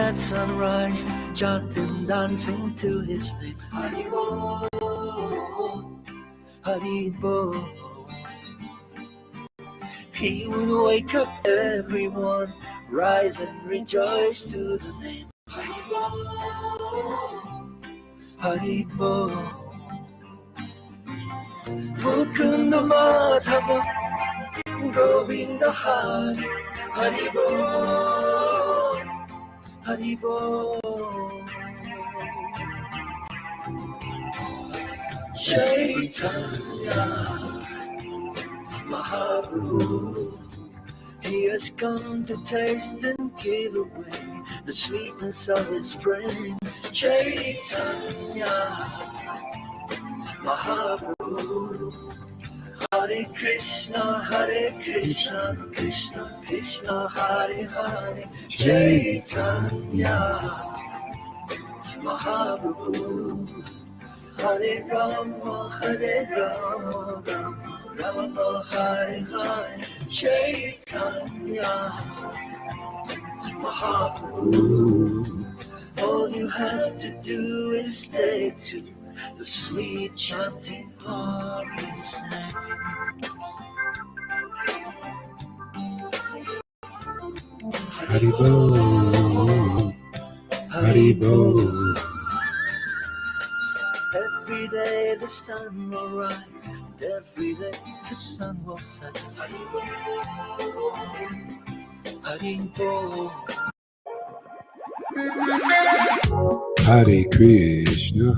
at sunrise, chanting, dancing to his name. Hari Bol, Hari Bol. He would wake up everyone, rise and rejoice to the name. Hari Bol, Hari Bol. Mukunda Madhava, Govinda Hari, Hari Bol, Hari Bol. Chaitanya Mahaprabhu, he has come to taste and give away the sweetness of his praying. Chaitanya Mahaprabhu, Hare Krishna, Krishna Krishna, Hare Hare. Chaitanya Mahaprabhu, Hare Rama, Rama Hare Hare. Chaitanya Mahaprabhu, all you have to do is stay to the sweet chanting of his name. Hari Bol, Hari Bol. Every day the sun will rise, and every day the sun will set. Hari Bol, Hari Bol. Hare Krishna,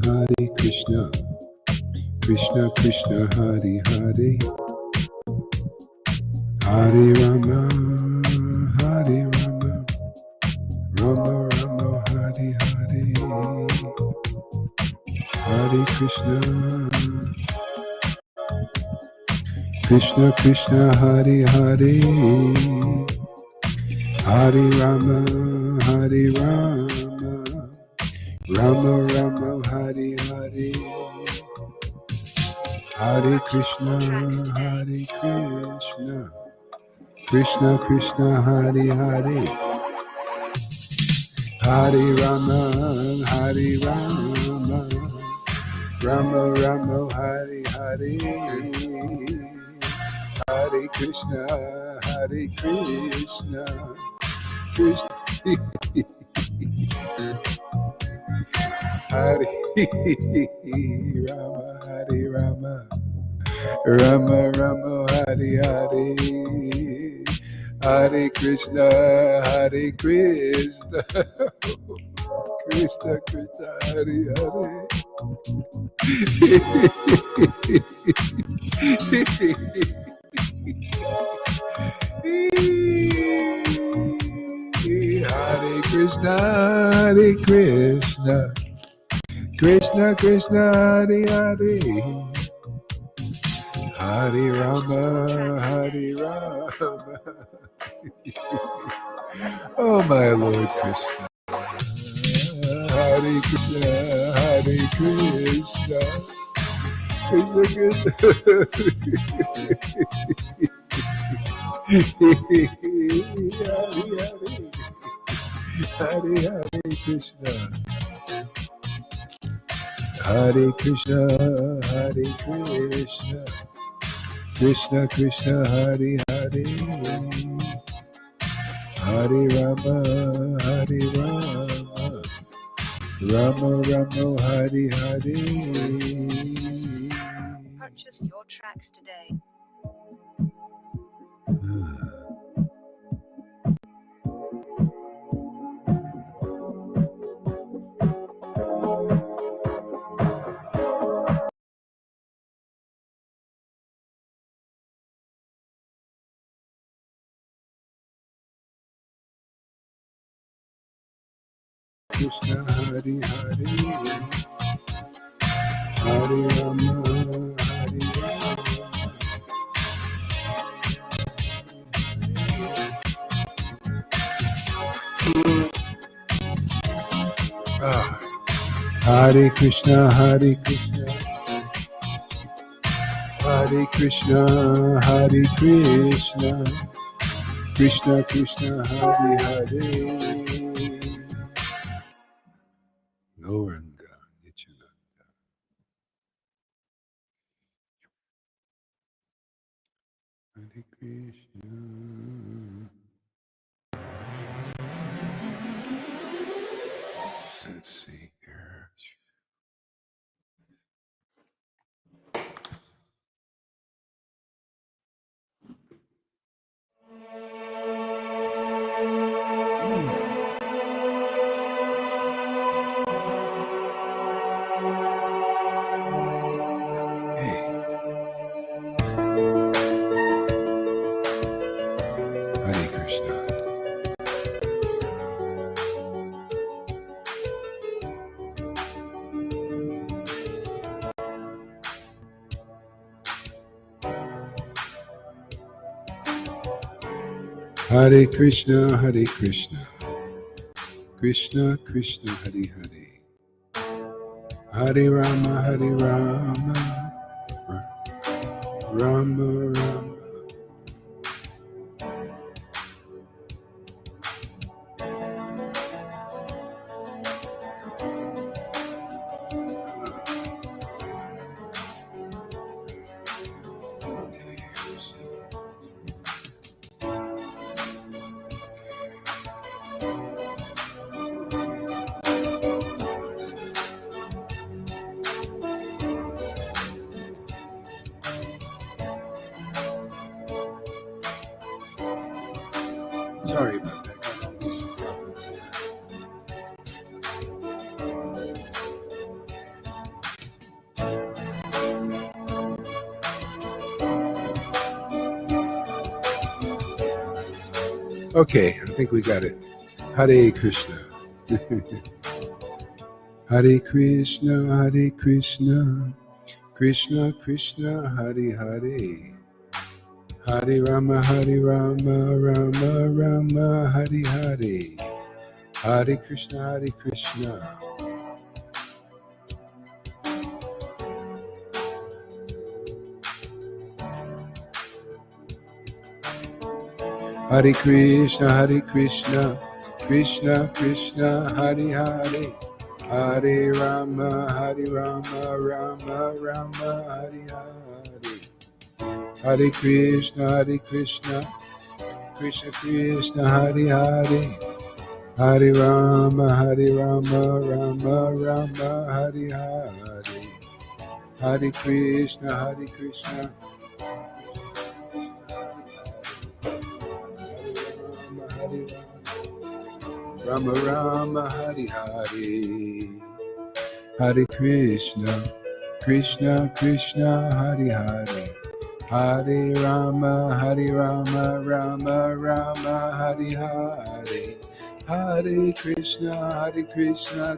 Krishna Krishna, Hare Hare, Hare Rama, Hare Rama, Rama Rama, Hare Hare, Hare Krishna, Krishna Krishna, Hare Hare, Hare Rama, Hare Rama, Rama Rama, Hare Hare, Hare Krishna, Krishna Krishna, Hare Hare, Hare Rama, Hare Rama, Rama Rama, Hare Hare, Hare Krishna, Krishna Hare Rama, Hare Rama, Rama Rama, Hare Hare, Hare Krishna, Krishna Krishna, Hare Hare. Hare Krishna, Krishna Krishna Krishna, Hare Hare, Hare Rama, Hare Rama. Oh my Lord Krishna, Hare Krishna, Krishna Krishna, Hare Hare Krishna, Hare Krishna, Krishna Krishna, Hare Hare, Hare Rama, Hare Rama, Rama Rama, Hare Hare. Purchase your tracks today. Krishna, Hare Hare, Hare Rama, Hare Rama. Hare Krishna, Hare Krishna, Hare Krishna, Hare Krishna, Krishna Krishna, Hare Hare, Gauranga Nityananda. Hare Krishna. Let's see here. Hey. Hare Krishna. Hare Krishna, Hare Krishna, Krishna Krishna, Hare Hare, Hare Rama, Hare Rama, Rama Rama. Sorry about that. Got all these problems. Okay, I think we got it. Hare Krishna. Hare Krishna, Hare Krishna, Krishna Krishna, Hare Hare, Hare Rama, Hare Rama, Rama Rama, Hare Hare, Hare Krishna, Hare Krishna. Hare Krishna, Hare Krishna, Krishna Krishna, Hare Hare, Hare Rama, Hare Rama, Rama Rama, Hare Hare, Hare Krishna, Hare Krishna, Krishna Krishna, Hare Hare, Hare Rama, Hare Rama, Rama Rama, Hare Hare, Hare Krishna, Hare Krishna, Hare Rama, Rama, Hare Hare, Hare Krishna, Krishna Krishna, Hare Hare, Hare Rama, Rama Rama, Hare Hare, Hare Krishna,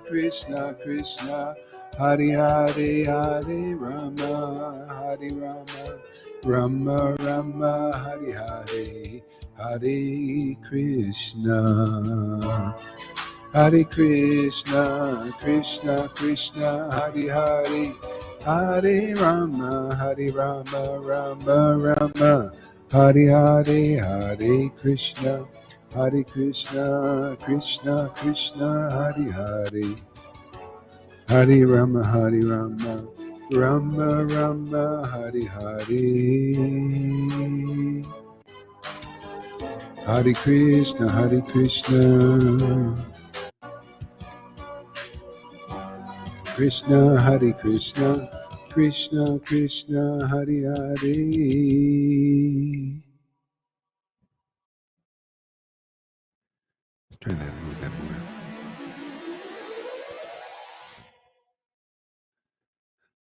Krishna Krishna, Hare Hare, Hare Rama, Rama Rama, Hare Hare, Hare Krishna. Hare Krishna, Krishna Krishna, Hare Hare, Hare Rama, Rama Rama, Hare Hare, Hare Krishna, Krishna Krishna, Hare Hare, Hare Rama, Rama Rama, Hare Hare, Hare Krishna, Hare Krishna, Krishna Hare Krishna, Krishna Krishna, Hare Hare. Let's try that a little bit more.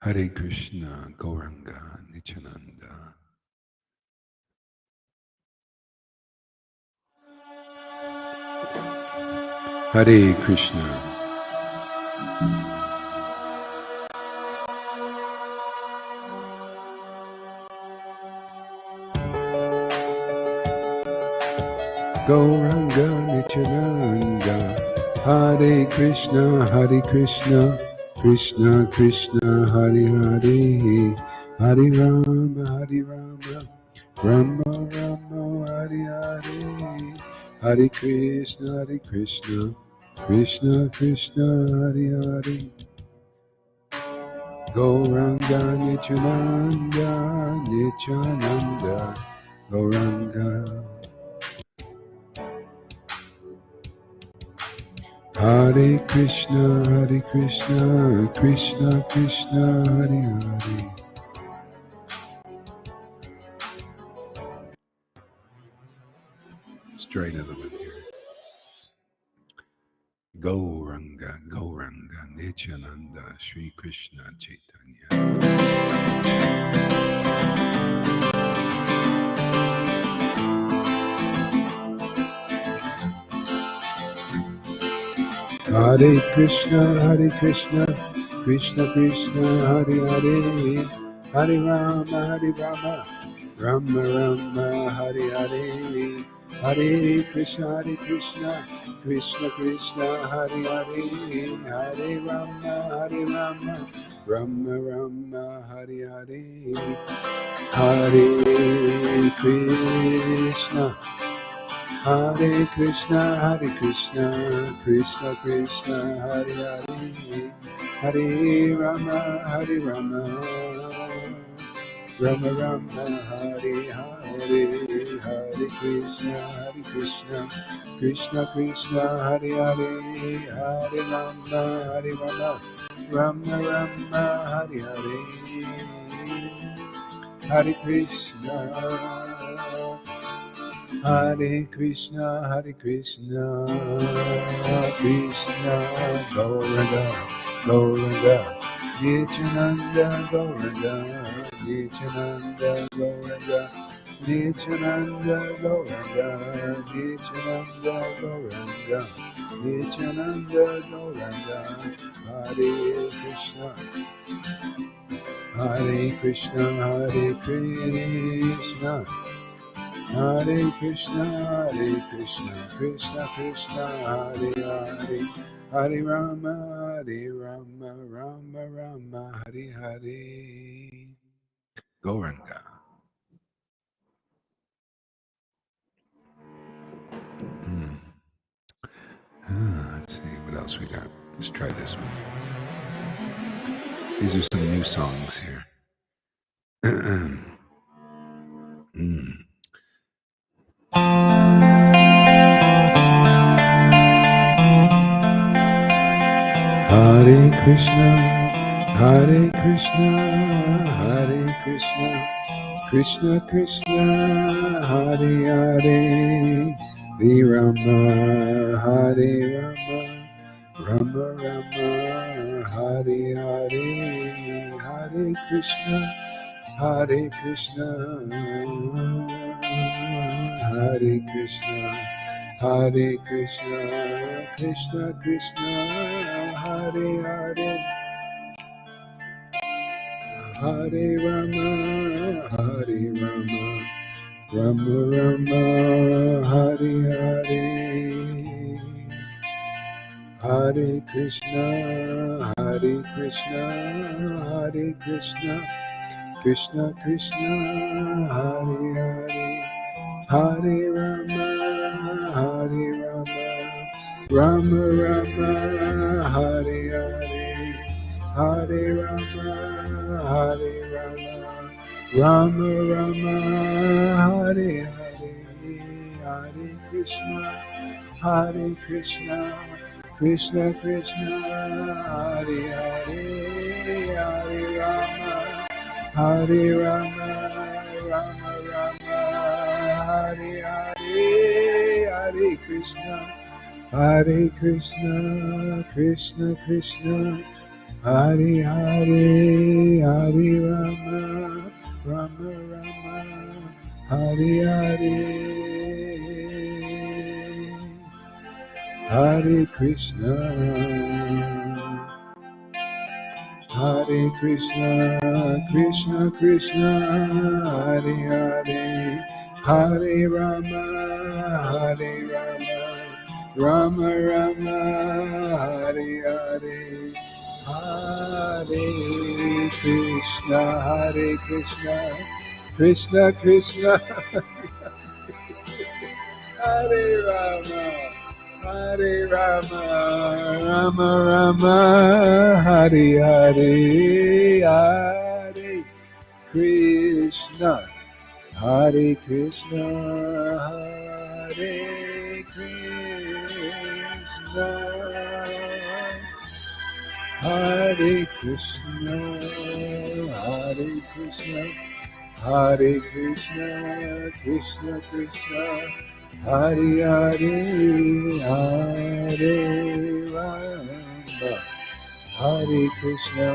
Hare Krishna, Gauranga Nityananda. Hare Krishna. Gauranga Nityananda. Hare Krishna, Krishna Krishna, Hare Hare, Hare Rama, Rama Rama, Hare Hare, Hare Krishna, Krishna Krishna Hari Hari, Gauranga Nityananda Nityananda Gauranga. Hare Krishna Krishna Krishna Hare Hare. Straight another one here. Gauranga Gauranga Nityananda Shri Krishna Chaitanya. Hare Krishna Krishna Krishna Hare Hare, Hare Rama Rama Rama Hare Hare, Hare Krishna Krishna Krishna Hare Hare, Hare Rama Rama Rama Hare Hare, Hare Krishna Krishna Krishna Krishna Hare Hare, Hare Rama Rama Rama Hare Hare, Hare Krishna Krishna Krishna Hare Hare, Hare Rama Rama Rama Hare Hare, Hare Krishna Krishna Krishna Gauranga Gauranga Nityananda Gauranga Nityananda Gauranga Nityananda Gauranga Nityananda Gauranga Nityananda Gauranga. Hare Krishna Krishna Hare Krishna Krishna Krishna Hare Hare, Hare Rama Rama Rama Hare Hare. Gauranga. Let's see what else we got. Let's try this one. These are some new songs here. Hare Krishna Krishna Krishna Hare Hare, Hare Rama Rama Rama Hare Hare, Hare Krishna Krishna Krishna Krishna Hare Hare, Hare Rama Rama Rama Hare Hare, Hare Krishna Krishna Krishna Krishna Hare Hare, Hare Rama Rama Rama Hare Hare, Hare Rama Rama Rama Hare Hare, Hare Krishna Krishna Krishna Hare Hare, Hare Rama Rama Rama Hare Hare, Hare Krishna Krishna Krishna Hare Hare, Hare Rama Rama Rama Hare Hare, Hare Krishna Krishna Krishna Hare Hare, Hare Rama Rama Rama Hare Hare, Hare Krishna Krishna Krishna Hare Rama Hare Rama, Rama Rama, Hare Hare, Hare Krishna, Hare Krishna, Hare Krishna, Hare Krishna, Hare Krishna, Hare Krishna, Krishna Krishna, Hare Hare, Hare Rama, Hare Krishna,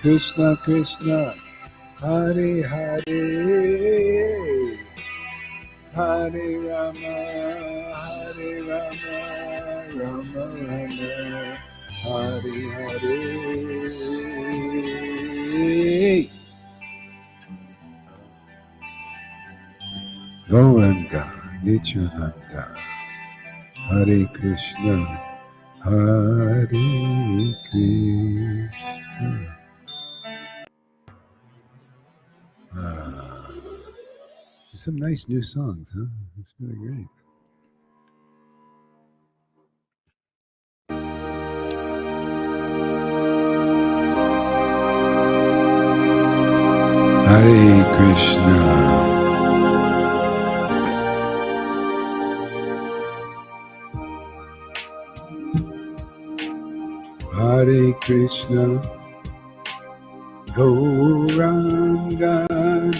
Krishna Krishna, Hare Hare, Hare Rama, Rama Rama, Hare Hare. Gauranga, Nityananda, Hare Krishna, Hare Krishna. Some nice new songs, huh? It's really great. Hare Krishna. Hare Krishna, Gauranga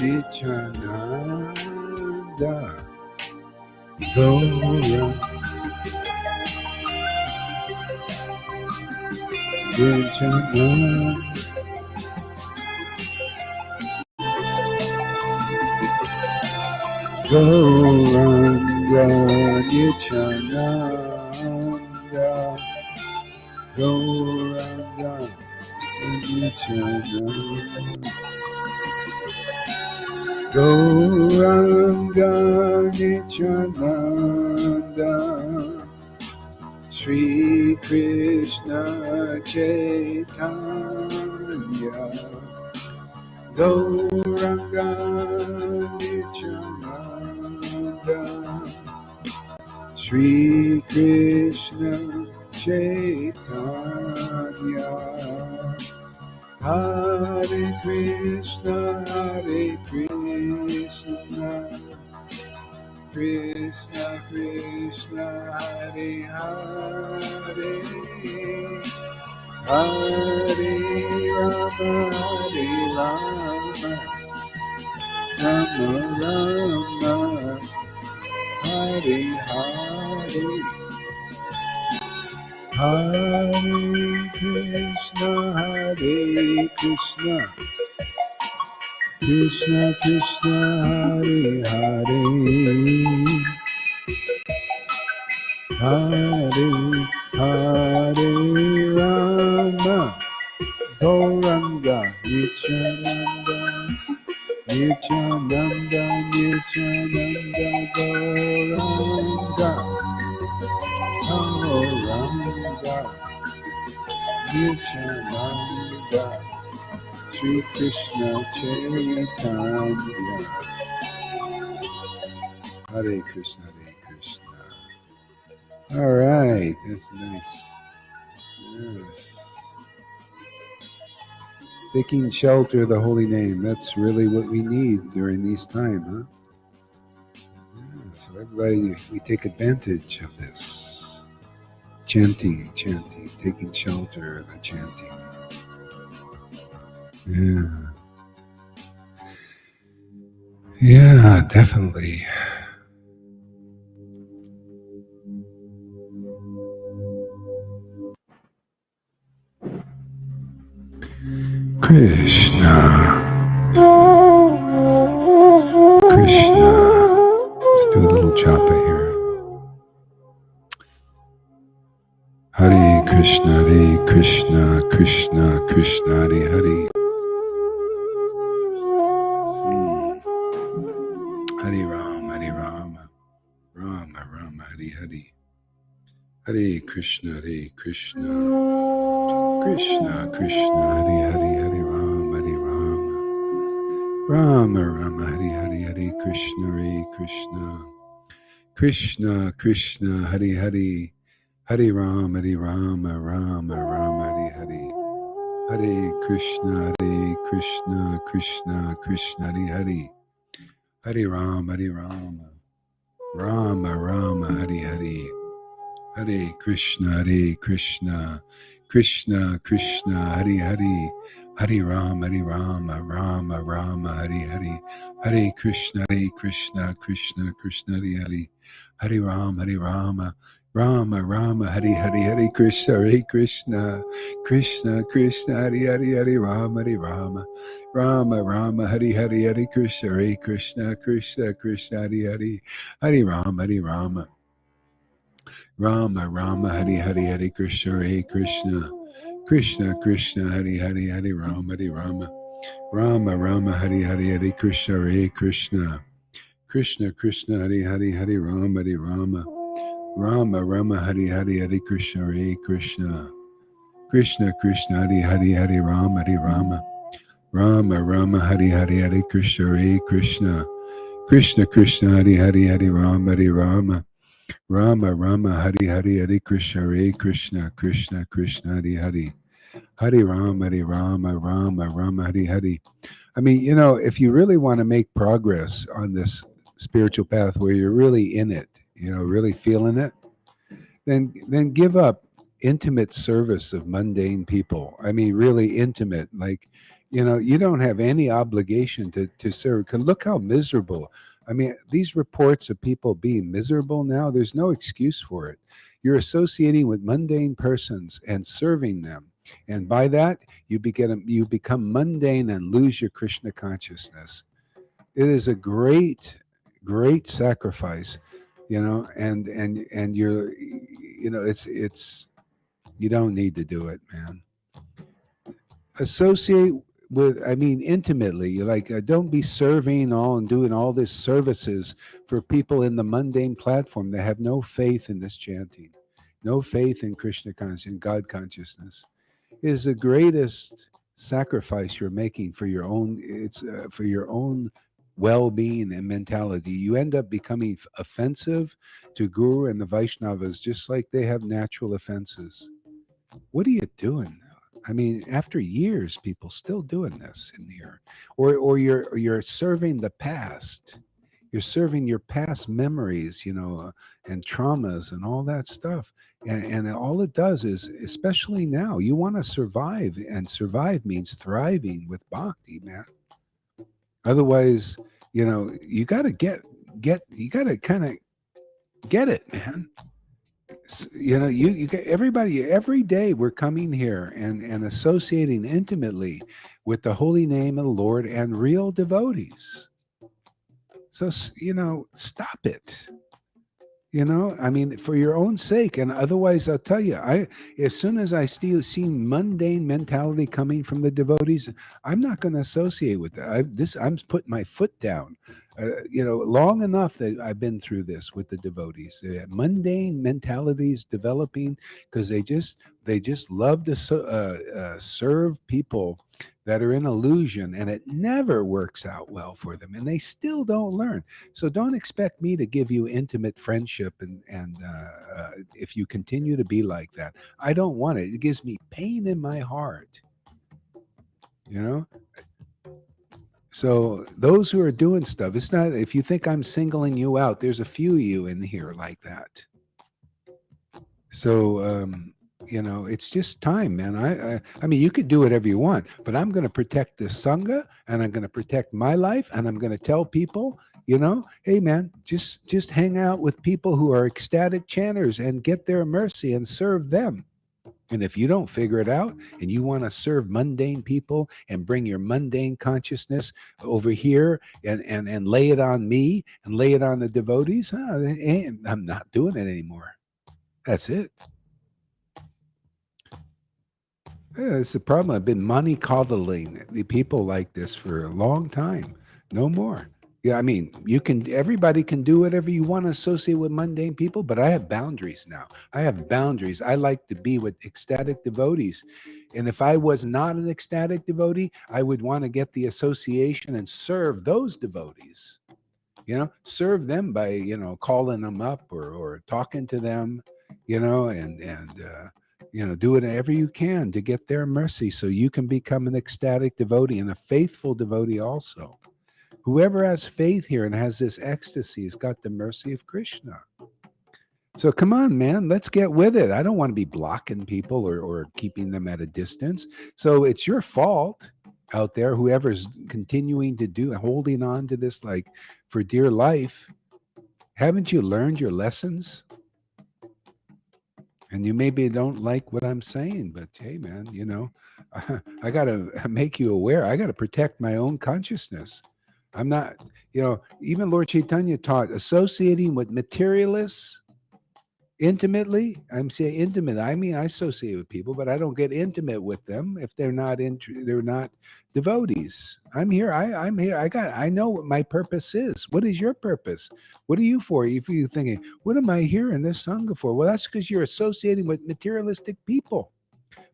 Nityananda, Gauranga Nityananda, Gauranga Nityananda, Gauranga Nityananda, Gauranga Nityananda, Shri Krishna Chaitanya, Gauranga Nityananda, Shri Krishna Chaitanya, Hare Krishna, Krishna Krishna, Hare Hare, Hare Rama, Rama Rama, Hare Hare, Hare Krishna, Krishna Krishna, Hare Hare, Hare Hare Rama, Gauranga Nityananda, Nityananda, Nityananda, Gauranga, Gauranga Nityananda, Shri Krishna Chaitanya. Hare Krishna, Hare Krishna. All right, that's nice. Yes. Taking shelter of the holy name, that's really what we need during these times, huh? Yeah, so everybody, we take advantage of this. Chanting, taking shelter of the chanting. Yeah, definitely. Krishna. Let's do a little japa here. Hare Krishna, Krishna Krishna, Hare Hare. Hare Rama, Rama Rama, Hare Hare. Hare Krishna, Krishna Krishna, Hare Hare, Hare Rama, Rama Rama, Hare Hare, Hare Krishna, Krishna Krishna Hari Hari, Hari Rama Rama Rama Hari Hari, Hare Krishna Krishna Krishna Hari Hari, Hare Rama Rama Rama Hari Hari, Hare Krishna Krishna Krishna Hari Hari, Hare Rama Rama Rama Hari Hari, Hare Krishna Krishna Krishna Hari Hari, Hare Rama Rama Hari Hari, Hare Krishna Krishna Hari Hari, Hare Rama Rama Hari Hari, Hare Krishna Krishna Hari Hari, Hare Rama Rama Hari Hari, Hare Krishna Krishna Hari Hari, Hare Rama Rama Hari Hari, Hare Krishna Krishna Hari Hari, Hare Rama Rama Hari Hari, Hare Krishna Krishna Hari Hari, Hare Rama Rama Hari Hari, Hare Krishna Krishna Hari Hari, Hare Rama Rama Hari Hari, Hare Krishna Krishna Hari Hari, Hare Rama Hari Hari. I mean, if you really want to make progress on this spiritual path where you're really in it, really feeling it, then give up intimate service of mundane people. I mean, really intimate. Like, you don't have any obligation to serve. 'Cause look how miserable. I mean, these reports of people being miserable now, there's no excuse for it. You're associating with mundane persons and serving them. And by that, you become mundane and lose your Krishna consciousness. It is a great sacrifice, and you're, it's you don't need to do it, man. Associate with, intimately. Like, don't be serving all and doing all this services for people in the mundane platform that have no faith in this chanting, no faith in Krishna consciousness, God consciousness. It is the greatest sacrifice you're making for your own. It's for your own well-being and mentality. You end up becoming offensive to Guru and the Vaishnavas, just like they have natural offenses. What are you doing? I mean, after years, people still doing this in here, or you're serving the past. You're serving your past memories, and traumas and all that stuff. And all it does is, especially now, you want to survive, and survive means thriving with bhakti, man. Otherwise, you got to you got to kind of get it, man. You get everybody. Every day we're coming here and associating intimately with the holy name of the Lord and real devotees. So, stop it. For your own sake. And otherwise, I'll tell you, as soon as I see mundane mentality coming from the devotees, I'm not going to associate with that. I'm putting my foot down. Long enough that I've been through this with the devotees. Mundane mentalities developing because they just love to serve people that are in illusion, and it never works out well for them, and they still don't learn. So don't expect me to give you intimate friendship, and if you continue to be like that, I don't want it. It gives me pain in my heart. So those who are doing stuff, it's not, if you think I'm singling you out, there's a few of you in here like that. So, it's just time, man. I mean, you could do whatever you want, but I'm going to protect the Sangha, and I'm going to protect my life, and I'm going to tell people, hey, man, just hang out with people who are ecstatic chanters and get their mercy and serve them. And if you don't figure it out and you want to serve mundane people and bring your mundane consciousness over here and lay it on me and lay it on the devotees, I'm not doing it anymore. That's it. It's the problem. I've been mollycoddling the people like this for a long time. No more. Yeah, I mean, everybody can do whatever you want to associate with mundane people, but I have boundaries now. I have boundaries. I like to be with ecstatic devotees. And if I was not an ecstatic devotee, I would want to get the association and serve those devotees. serve them by, calling them up or talking to them, and do whatever you can to get their mercy so you can become an ecstatic devotee and a faithful devotee also. Whoever has faith here and has this ecstasy has got the mercy of Krishna. So come on, man, let's get with it. I don't want to be blocking people or keeping them at a distance. So it's your fault out there, whoever's continuing to holding on to this like for dear life. Haven't you learned your lessons? And you maybe don't like what I'm saying, but hey, man, I got to make you aware. I got to protect my own consciousness. I'm not, even Lord Caitanya taught associating with materialists intimately. I'm saying intimate. I mean, I associate with people, but I don't get intimate with them if they're not they're not devotees. I'm here. I'm here. I know what my purpose is. What is your purpose? What are you for? If you're thinking, what am I here in this sangha for? Well, that's because you're associating with materialistic people,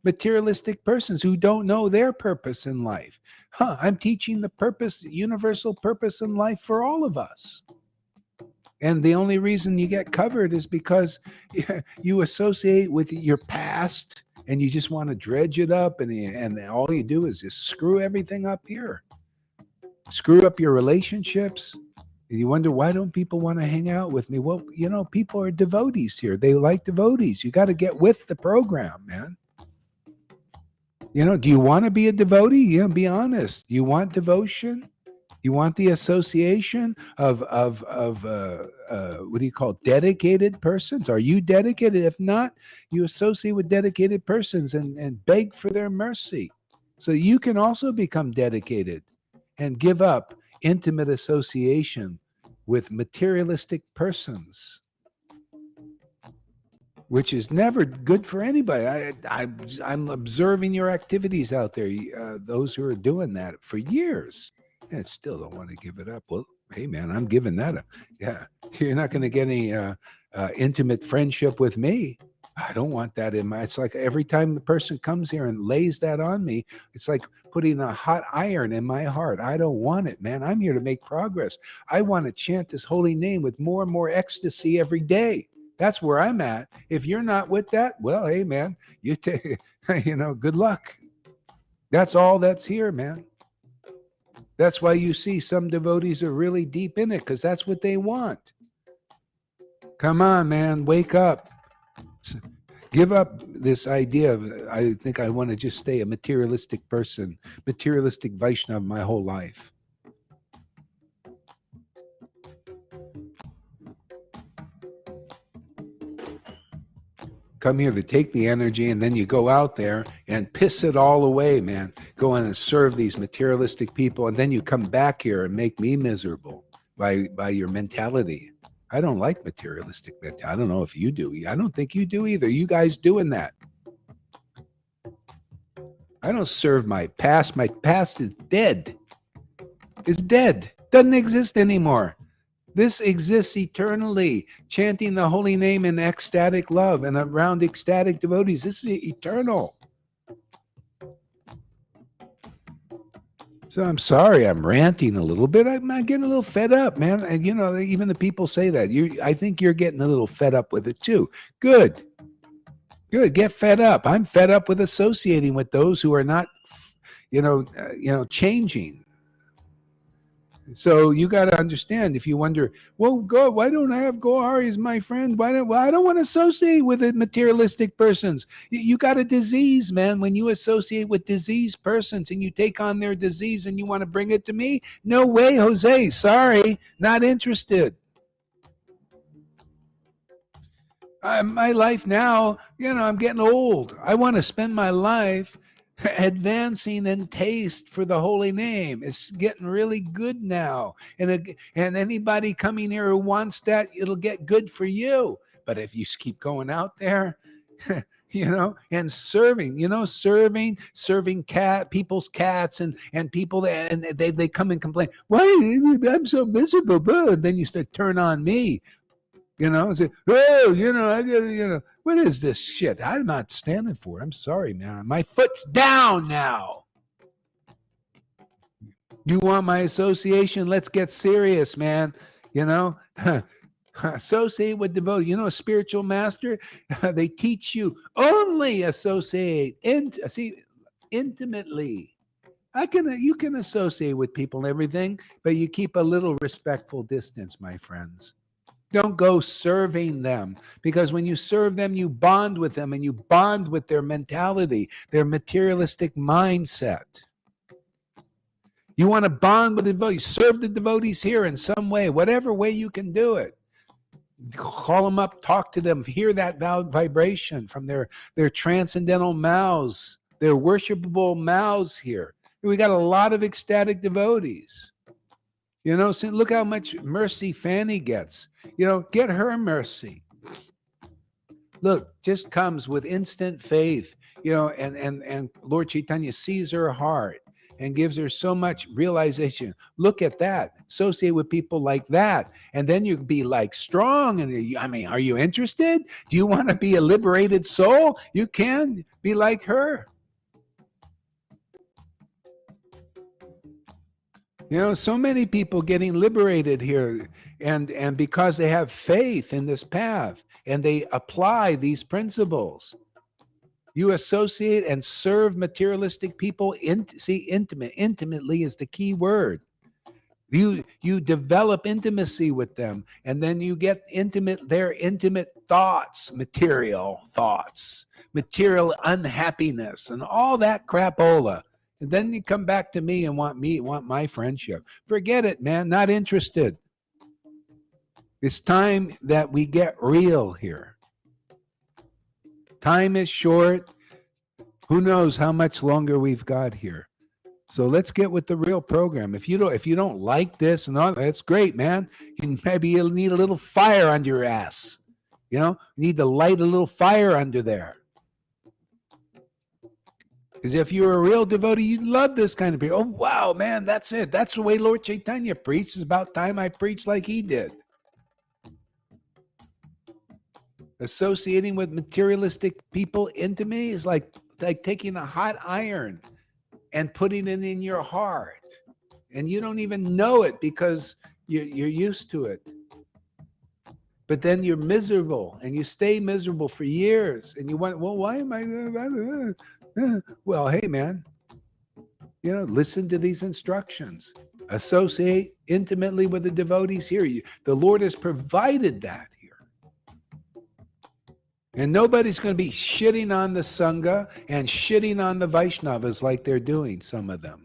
materialistic persons who don't know their purpose in life. I'm teaching the purpose, universal purpose in life for all of us. And the only reason you get covered is because you associate with your past and you just want to dredge it up. And all you do is just screw everything up here. Screw up your relationships. And you wonder, why don't people want to hang out with me? Well, people are devotees here. They like devotees. You got to get with the program, man. Do you want to be a devotee? Yeah, be honest. You want devotion? You want the association of what do you call dedicated persons? Are you dedicated? If not, you associate with dedicated persons and beg for their mercy. So you can also become dedicated and give up intimate association with materialistic persons, which is never good for anybody. I'm observing your activities out there, those who are doing that for years. And still don't want to give it up. Well, hey, man, I'm giving that up. Yeah, you're not going to get any intimate friendship with me. I don't want that in my. It's like every time the person comes here and lays that on me, it's like putting a hot iron in my heart. I don't want it, man. I'm here to make progress. I want to chant this holy name with more and more ecstasy every day. That's where I'm at. If you're not with that, well, hey, man, you take, good luck. That's all that's here, man. That's why you see some devotees are really deep in it, because that's what they want. Come on, man, wake up. Give up this idea of, I think I want to just stay a materialistic person, materialistic Vaishnava my whole life. Come here to take the energy, and then you go out there and piss it all away, man. Go in and serve these materialistic people, and then you come back here and make me miserable by your mentality. I don't like materialistic mentality. I don't know if you do. I don't think you do either. You guys doing that. I don't serve my past. My past is dead. It's dead. Doesn't exist anymore. This exists eternally, chanting the holy name in ecstatic love and around ecstatic devotees. This is eternal. So I'm sorry, I'm ranting a little bit. I'm getting a little fed up, man. And even the people say that. I think you're getting a little fed up with it too. Good. Get fed up. I'm fed up with associating with those who are not, changing. So you got to understand, if you wonder, well, God, why don't I have Gohari as my friend? I don't want to associate with materialistic persons. You got a disease, man. When you associate with diseased persons and you take on their disease and you want to bring it to me, no way, Jose. Sorry, not interested. My life now, I'm getting old. I want to spend my life advancing in taste for the holy name. It's getting really good now. And anybody coming here who wants that, it'll get good for you. But if you keep going out there, and serving people's cats and people that, and they come and complain, why I'm so miserable, and then you start turn on me. Say, what is this shit? I'm not standing for it. I'm sorry, man. My foot's down now. You want my association? Let's get serious, man. You know, associate with devotees. You know, a spiritual master, they teach you only associate intimately. You can associate with people and everything, but you keep a little respectful distance, my friends. Don't go serving them, because when you serve them, you bond with them and you bond with their mentality, their materialistic mindset. You want to bond with the devotees, serve the devotees here in some way, whatever way you can do it. Call them up, talk to them, hear that vibration from their transcendental mouths, their worshipable mouths here. We got a lot of ecstatic devotees. You know, so look how much mercy Fanny gets. You know, get her mercy. Look, just comes with instant faith, you know, and Lord Caitanya sees her heart and gives her so much realization. Look at that. Associate with people like that. And then you'd be like strong. And I mean, are you interested? Do you want to be a liberated soul? You can be like her. You know, so many people getting liberated here, and because they have faith in this path and they apply these principles. You associate and serve materialistic people. Intimately is the key word. You develop intimacy with them, and then you get their intimate thoughts, material unhappiness, and all that crapola. And then you come back to me and want my friendship. Forget it, man. Not interested. It's time that we get real here. Time is short. Who knows how much longer we've got here? So let's get with the real program. If you don't like this and all, that's great, man. Maybe you'll need a little fire under your ass. You know, you need to light a little fire under there. Because if you're a real devotee, you'd love this kind of people. Oh, wow, man, that's it. That's the way Lord Caitanya preached. It's about time I preached like he did. Associating with materialistic people into me is like taking a hot iron and putting it in your heart. And you don't even know it because you're used to it. But then you're miserable, and you stay miserable for years. And you want, well, why am I? Well, hey, man, you know, listen to these instructions. Associate intimately with the devotees here. The Lord has provided that here. And nobody's going to be shitting on the Sangha and shitting on the Vaishnavas like they're doing, some of them.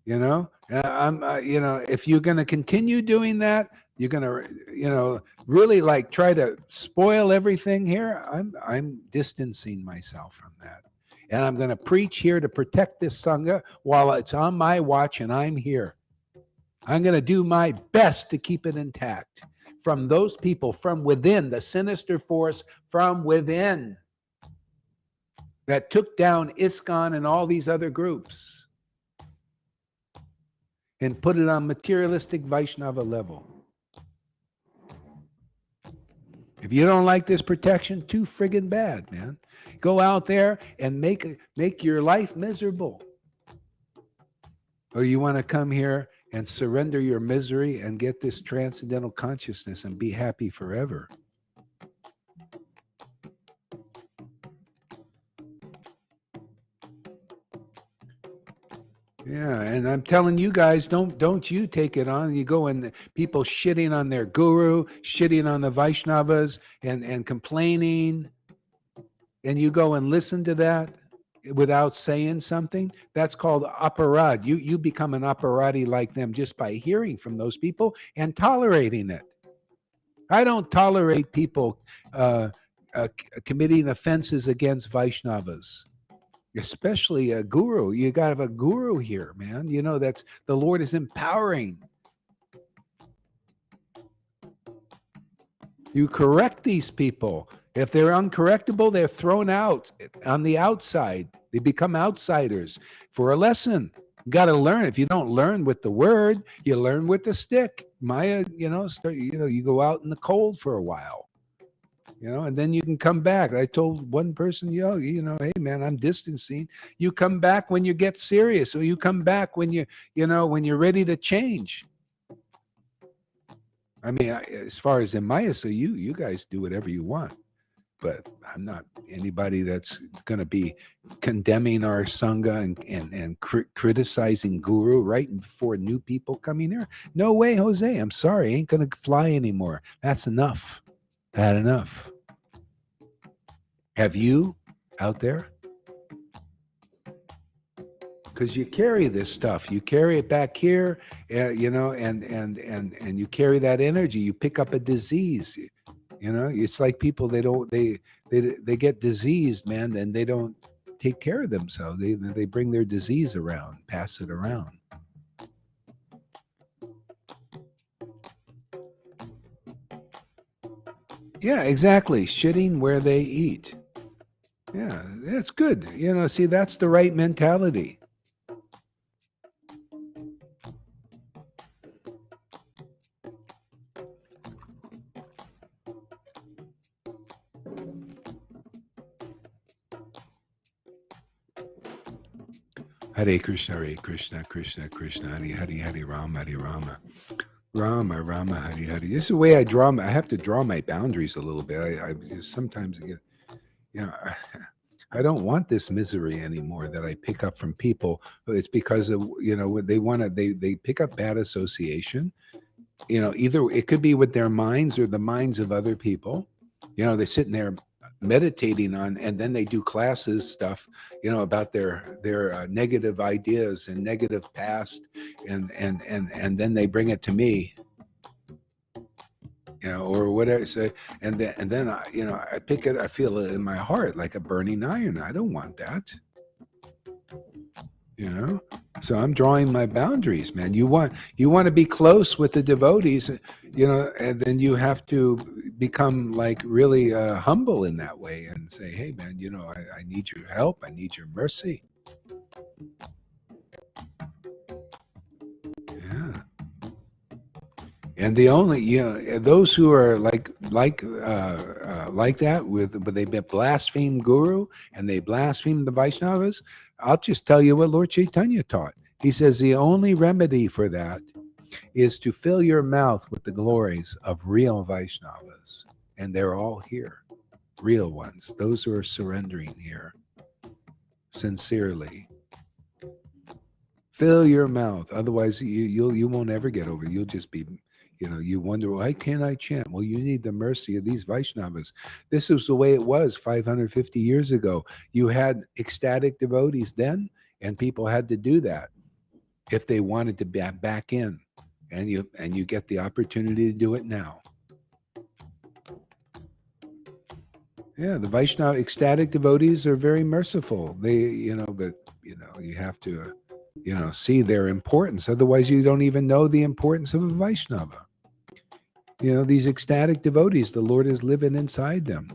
You know, you know, if you're going to continue doing that, you're going to, you know, really like try to spoil everything here. I'm distancing myself from that. And I'm going to preach here to protect this Sangha while it's on my watch and I'm here. I'm going to do my best to keep it intact from those people from within, the sinister force from within that took down ISKCON and all these other groups and put it on materialistic Vaishnava level. If you don't like this protection, too friggin' bad, man. Go out there and make your life miserable. Or you want to come here and surrender your misery and get this transcendental consciousness and be happy forever. Yeah, and I'm telling you guys, don't you take it on. You go and people shitting on their guru, shitting on the Vaishnavas and complaining, and you go and listen to that without saying something. That's called aparad. You become an aparadi like them just by hearing from those people and tolerating it. I don't tolerate people committing offenses against Vaishnavas. Especially a guru. You got to have a guru here, man. You know, that's the Lord is empowering. You correct these people. If they're uncorrectable, they're thrown out on the outside. They become outsiders for a lesson. You got to learn. If you don't learn with the word, you learn with the stick. Maya, you know, you go out in the cold for a while. You know, and then you can come back. I told one person, you know, hey man, I'm distancing. You come back when you get serious, or you come back when when you're ready to change. I mean, as far as in Maya, so you guys do whatever you want, but I'm not anybody that's going to be condemning our sangha and criticizing guru right before new people coming here. No way, Jose. I'm sorry, ain't going to fly anymore. That's enough. Had enough. Have you out there? Because you carry this stuff, you carry it back here, and you carry that energy. You pick up a disease. It's like people they get diseased, man, and they don't take care of themselves. They bring their disease around, pass it around. Yeah, exactly. Shitting where they eat. Yeah, that's good. See, that's the right mentality. Hare Krishna, Krishna Krishna, Hare Rama, Rama, Hare Hare. This is the way I draw. I have to draw my boundaries a little bit. I just sometimes get, I don't want this misery anymore that I pick up from people. It's because of they want to they pick up bad association. Either it could be with their minds or the minds of other people. They're sitting there meditating on, and then they do classes stuff about their negative ideas and negative past, and then they bring it to me, or whatever. So, and then I pick it. I feel it in my heart like a burning iron. I don't want that. So I'm drawing my boundaries, man. You want to be close with the devotees, and then you have to become like really humble in that way and say, hey, man, I need your help. I need your mercy. Yeah. And the only, those who are like that but they've been blaspheme guru and they blaspheme the Vaishnavas. I'll just tell you what Lord Caitanya taught. He says the only remedy for that is to fill your mouth with the glories of real Vaishnavas. And they're all here, real ones, those who are surrendering here sincerely. Fill your mouth. Otherwise, you won't ever get over it. You'll just be, you wonder, why can't I chant? Well, you need the mercy of these Vaishnavas. This is the way it was 550 years ago. You had ecstatic devotees then, and people had to do that if they wanted to be back in. And you get the opportunity to do it now. Yeah, the Vaishnava ecstatic devotees are very merciful. They, but you have to, see their importance. Otherwise, you don't even know the importance of a Vaishnava. These ecstatic devotees, the Lord is living inside them.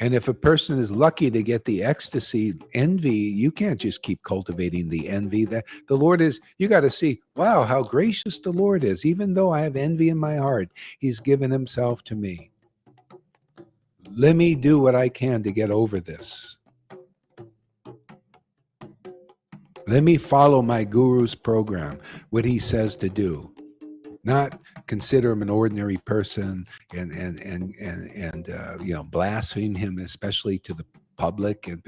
And if a person is lucky to get the ecstasy, envy, you can't just keep cultivating the envy. That the Lord is, you got to see, wow, how gracious the Lord is. Even though I have envy in my heart, he's given himself to me. Let me do what I can to get over this. Let me follow my guru's program, what he says to do. Not consider him an ordinary person and blaspheme him, especially to the public. And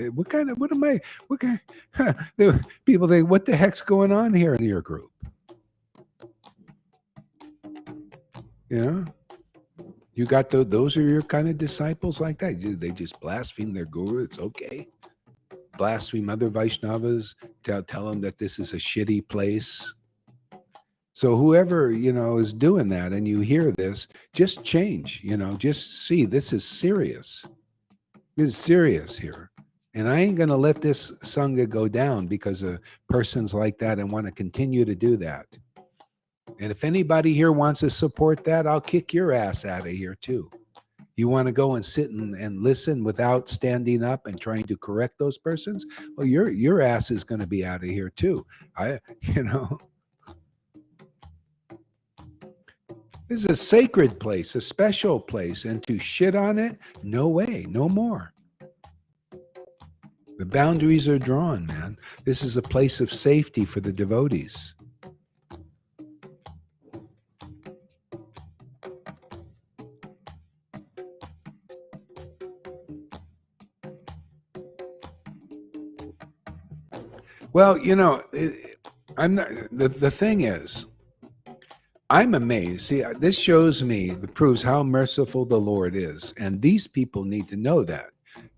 people think, what the heck's going on here in your group? You got those are your kind of disciples like that. They just blaspheme their guru. It's okay. Blaspheme other Vaishnavas, tell them that this is a shitty place. So whoever, is doing that and you hear this, just change, just see this is serious. This is serious here. And I ain't going to let this Sangha go down because of persons like that and want to continue to do that. And if anybody here wants to support that, I'll kick your ass out of here too. You want to go and sit and listen without standing up and trying to correct those persons? Well, your ass is going to be out of here too. This is a sacred place, a special place, and to shit on it, no way, no more. The boundaries are drawn, man. This is a place of safety for the devotees. Well, I'm not, the thing is, I'm amazed. See, this shows me, that proves how merciful the Lord is. And these people need to know that.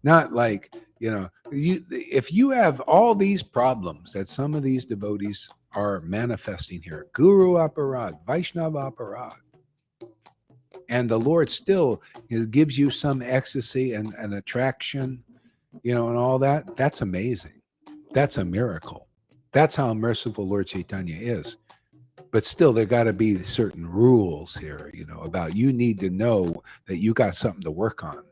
Not like, if you have all these problems that some of these devotees are manifesting here, Guru Aparad, Vaishnava Aparad, and the Lord still gives you some ecstasy and attraction, and all that, that's amazing. That's a miracle. That's how merciful Lord Caitanya is. But still, there got to be certain rules here, about you need to know that you got something to work on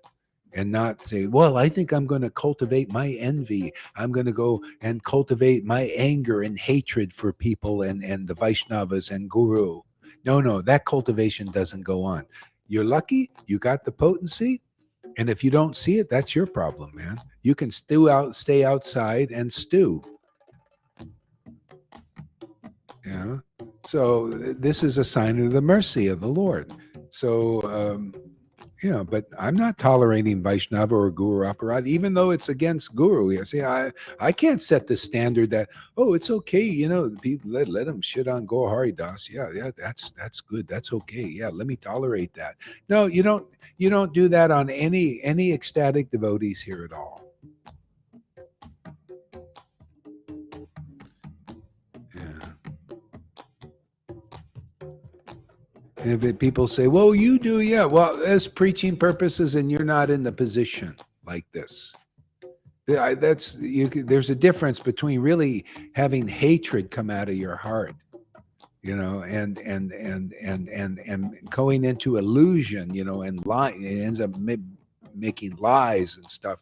and not say, well, I think I'm going to cultivate my envy. I'm going to go and cultivate my anger and hatred for people and the Vaishnavas and Guru. No, that cultivation doesn't go on. You're lucky you got the potency. And if you don't see it, that's your problem, man. You can stay outside and stew. Yeah. So this is a sign of the mercy of the Lord. So, but I'm not tolerating Vaishnava or Guru Aparad, even though it's against Guru. You see, I can't set the standard that, it's okay, people let them shit on Gaur Hari Das. Yeah, that's good. That's okay. Yeah, let me tolerate that. No, you don't do that on any ecstatic devotees here at all. Yeah. And if people say, well, you do, yeah, well, as preaching purposes, and you're not in the position like this. There's a difference between really having hatred come out of your heart, and going into illusion, and lying. It ends up making lies and stuff,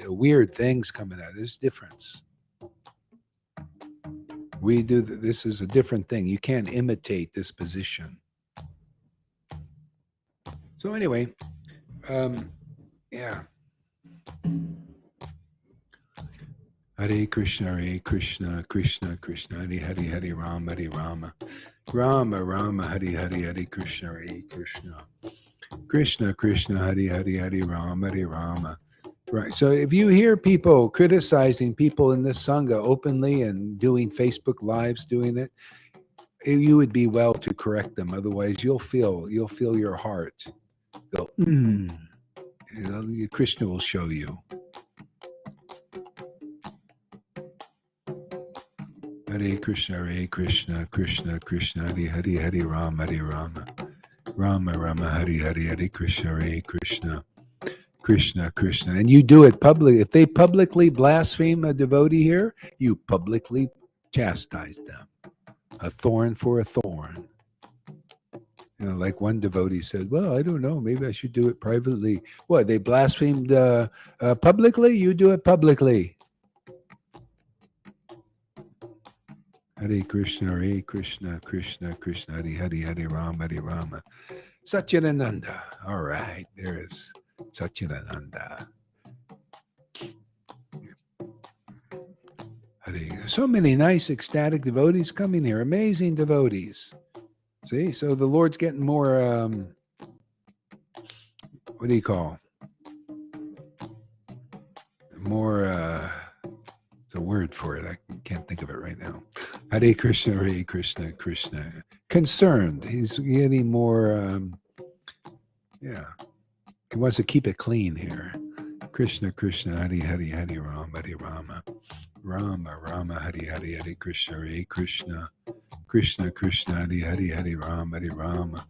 weird things coming out. There's a difference. We do. This is a different thing. You can't imitate this position. So anyway, yeah. Hare Krishna, Krishna Krishna, Hare Hare, Hare Rama, Rama Rama, Hare Hare, Hare Krishna, Krishna Krishna, Hare Hare, Hare Rama. Right. So if you hear people criticizing people in this Sangha openly and doing Facebook Lives doing it, you would be well to correct them. Otherwise, you'll feel your heart go, Krishna will show you. Hare Krishna, Krishna Krishna, Hare Hare, Hare Rama, Rama Rama, Hare Hare, Hare Krishna, Krishna Krishna. And you do it publicly. If they publicly blaspheme a devotee here, you publicly chastise them. A thorn for a thorn. Like one devotee said, well, I don't know, maybe I should do it privately. What, they blasphemed publicly? You do it publicly. Hare Krishna, Krishna Krishna, Hare Hare, Hare Rama. Satchidananda. All right, there is Satchidananda. So many nice ecstatic devotees coming here. Amazing devotees. See, so the Lord's getting more, what do you call? More, it's a word for it. I can't think of it right now. Hare Krishna, Krishna. Concerned. He's getting more, yeah. He wants to keep it clean here. Krishna, Hare Hare, Hare Rama. Rama Rama, Hare Hare, Hare Krishna. Krishna Hare Hare, Hare Rama.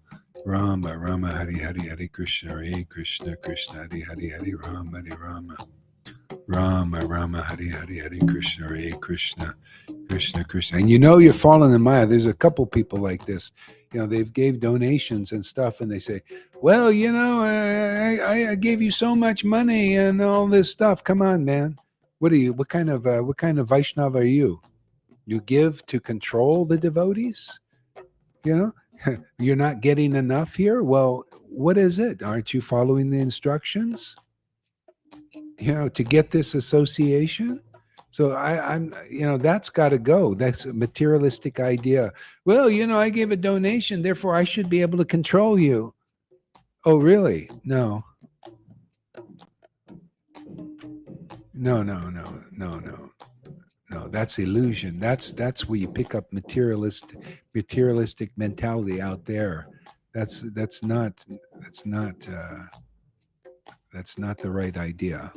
Rama Rama, Hare Hare, Hare Krishna. Krishna Hare Hare, Hare Rama. Rama Rama, Hare Hare, Hare Krishna. Krishna. And you're falling in Maya. There's a couple people like this. They've gave donations and stuff, and they say, well, I gave you so much money and all this stuff. Come on, man. What are you? What kind of Vaishnava are you? You give to control the devotees? You're not getting enough here? Well, what is it? Aren't you following the instructions? To get this association? So I'm that's got to go. That's a materialistic idea. Well, I gave a donation, therefore I should be able to control you. Oh, really? No. that's illusion. That's where you pick up materialistic mentality out there. That's not the right idea.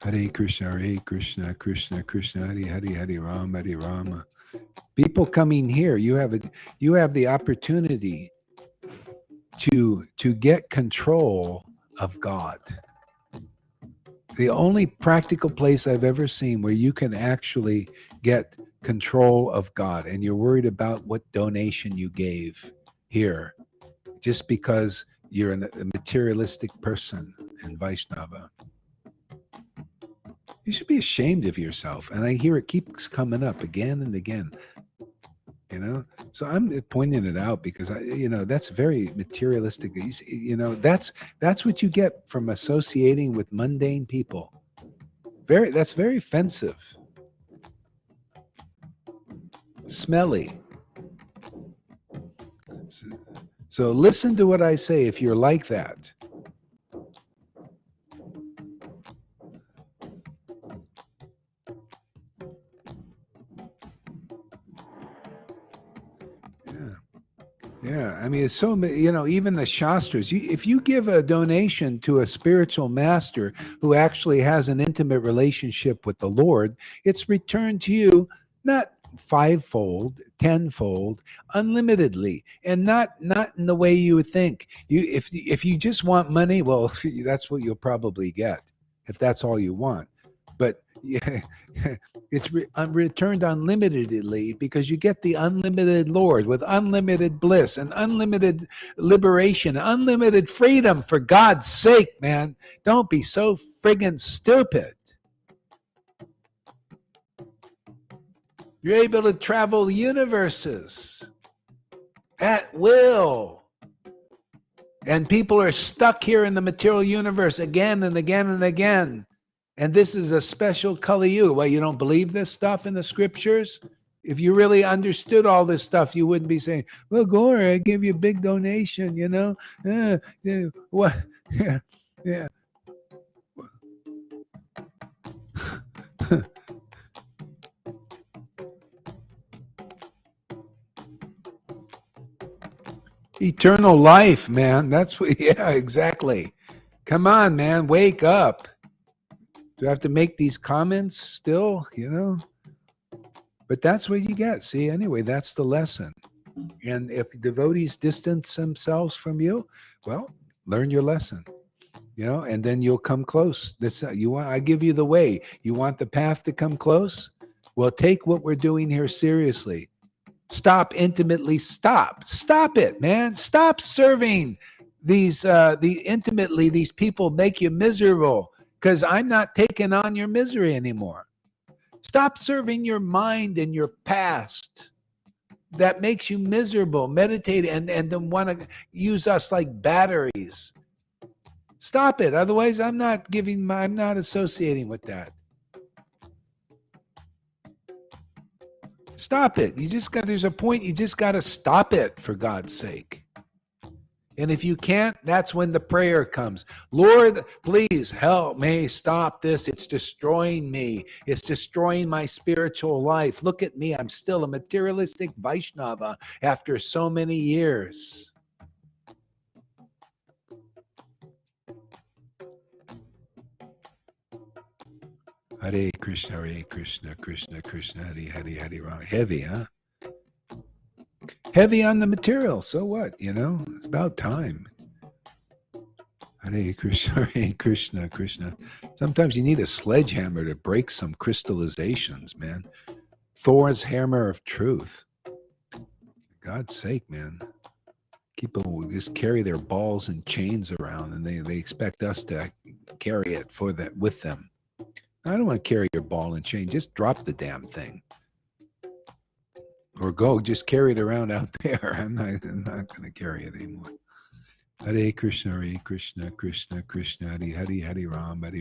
Hare Krishna, Krishna Krishna, Hare Rama. People coming here, you have the opportunity to get control of God. The only practical place I've ever seen where you can actually get control of God, and you're worried about what donation you gave here, just because you're a materialistic person in Vaishnava. You should be ashamed of yourself. And I hear it keeps coming up again and again. So I'm pointing it out because that's very materialistic. That's what you get from associating with mundane people. That's very offensive, smelly. So listen to what I say if you're like that. Yeah, I mean, it's so, even the Shastras, if you give a donation to a spiritual master who actually has an intimate relationship with the Lord, it's returned to you not fivefold, tenfold, unlimitedly, and not in the way you would think. If you just want money, well, that's what you'll probably get if that's all you want. But yeah, it's returned unlimitedly because you get the unlimited Lord with unlimited bliss and unlimited liberation, unlimited freedom. For God's sake, man, don't be so friggin' stupid. You're able to travel universes at will. And people are stuck here in the material universe again and again and again. And this is a special Kali Yuga. Well, you don't believe this stuff in the scriptures? If you really understood all this stuff, you wouldn't be saying, well, Gore, I give you a big donation, what? Yeah. Eternal life, man. That's what, yeah, exactly. Come on, man. Wake up. Do I have to make these comments still, But that's what you get. See, anyway, that's the lesson. And if devotees distance themselves from you, well, learn your lesson, and then you'll come close. I give you the way. You want the path to come close? Well, take what we're doing here seriously. Stop it, man. Stop serving these these people make you miserable, because I'm not taking on your misery anymore. Stop serving your mind and your past that makes you miserable. Meditate and then want to use us like batteries. Stop it. Otherwise, I'm not associating with that. Stop it. There's a point, you just got to stop it, for God's sake. And if you can't, that's when the prayer comes. Lord, please help me stop this. It's destroying me. It's destroying my spiritual life. Look at me. I'm still a materialistic Vaishnava after so many years. Hare Krishna, Krishna Krishna, Hare Rama. Heavy, huh? Heavy on the material. So what? It's about time. Hare Krishna, Krishna. Sometimes you need a sledgehammer to break some crystallizations, man. Thor's hammer of truth. For God's sake, man. People just carry their balls and chains around, and they expect us to carry it with them. I don't want to carry your ball and chain. Just drop the damn thing. Or just carry it around out there. I'm not going to carry it anymore. Hare Krishna, Krishna Krishna, Hare Rama,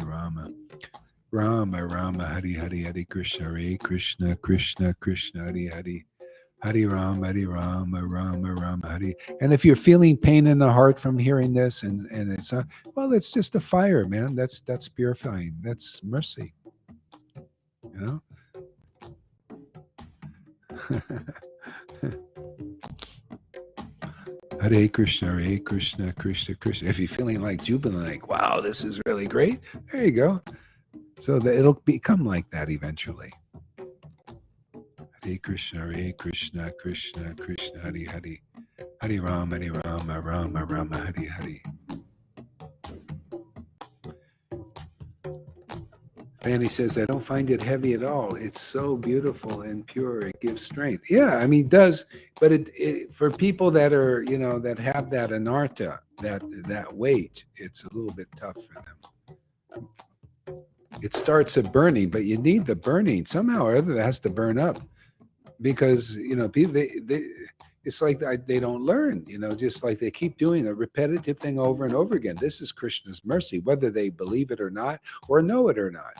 Rama, Hare Krishna, Krishna Krishna, Hare Rama, Hare. And if you're feeling pain in the heart from hearing this, and it's it's just a fire, man. That's purifying. That's mercy. you know. Hare Krishna, Krishna Krishna. If you're feeling like jubilant, like, wow, this is really great, there you go. So that it'll become like that eventually. Hare Krishna, Krishna Krishna, Hare Hare. Hare Rama, Rama Rama, Hare Hare. Fanny says, I don't find it heavy at all. It's so beautiful and pure. It gives strength. Yeah, I mean, it does. But it for people that are, that have that anartha, that weight, it's a little bit tough for them. It starts at burning, but you need the burning. Somehow or other, it has to burn up. Because, people, it's like they don't learn, just like they keep doing a repetitive thing over and over again. This is Krishna's mercy, whether they believe it or not, or know it or not,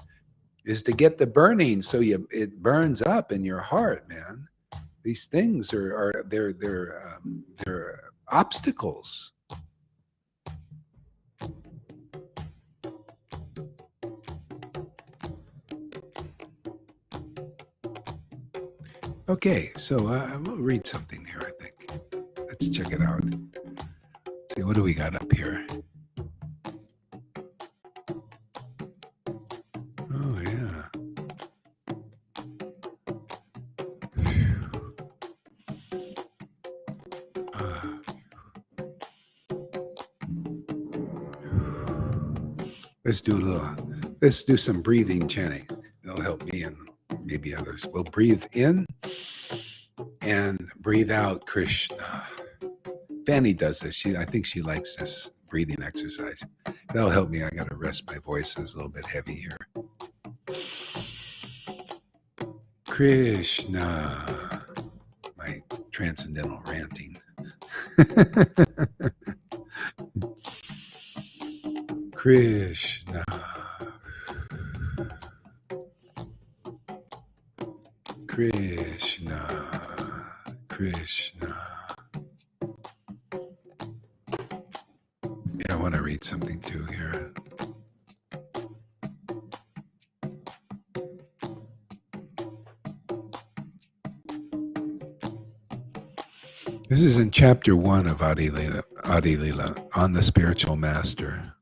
is to get the burning so it burns up in your heart, man. These things they're obstacles. Okay, so we'll read something here, I think. Let's check it out. See, what do we got up here? Oh, yeah. Let's do some breathing chanting. It'll help me and maybe others. We'll breathe in and breathe out Krishna. Fanny does this. I think she likes this breathing exercise. That'll help me. I got to rest my voice. It's a little bit heavy here. Krishna. My transcendental ranting. Krishna. Krishna. Krishna. Yeah, I want to read something too here. This is in chapter 1 of Adi Lila, on the spiritual master.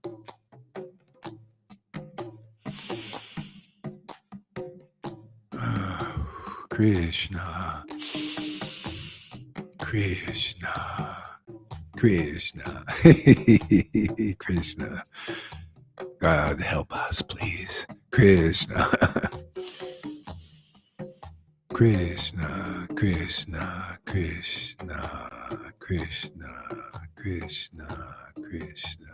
Krishna, Krishna, Krishna, Krishna. God help us, please. Krishna, Krishna, Krishna, Krishna, Krishna, Krishna, Krishna.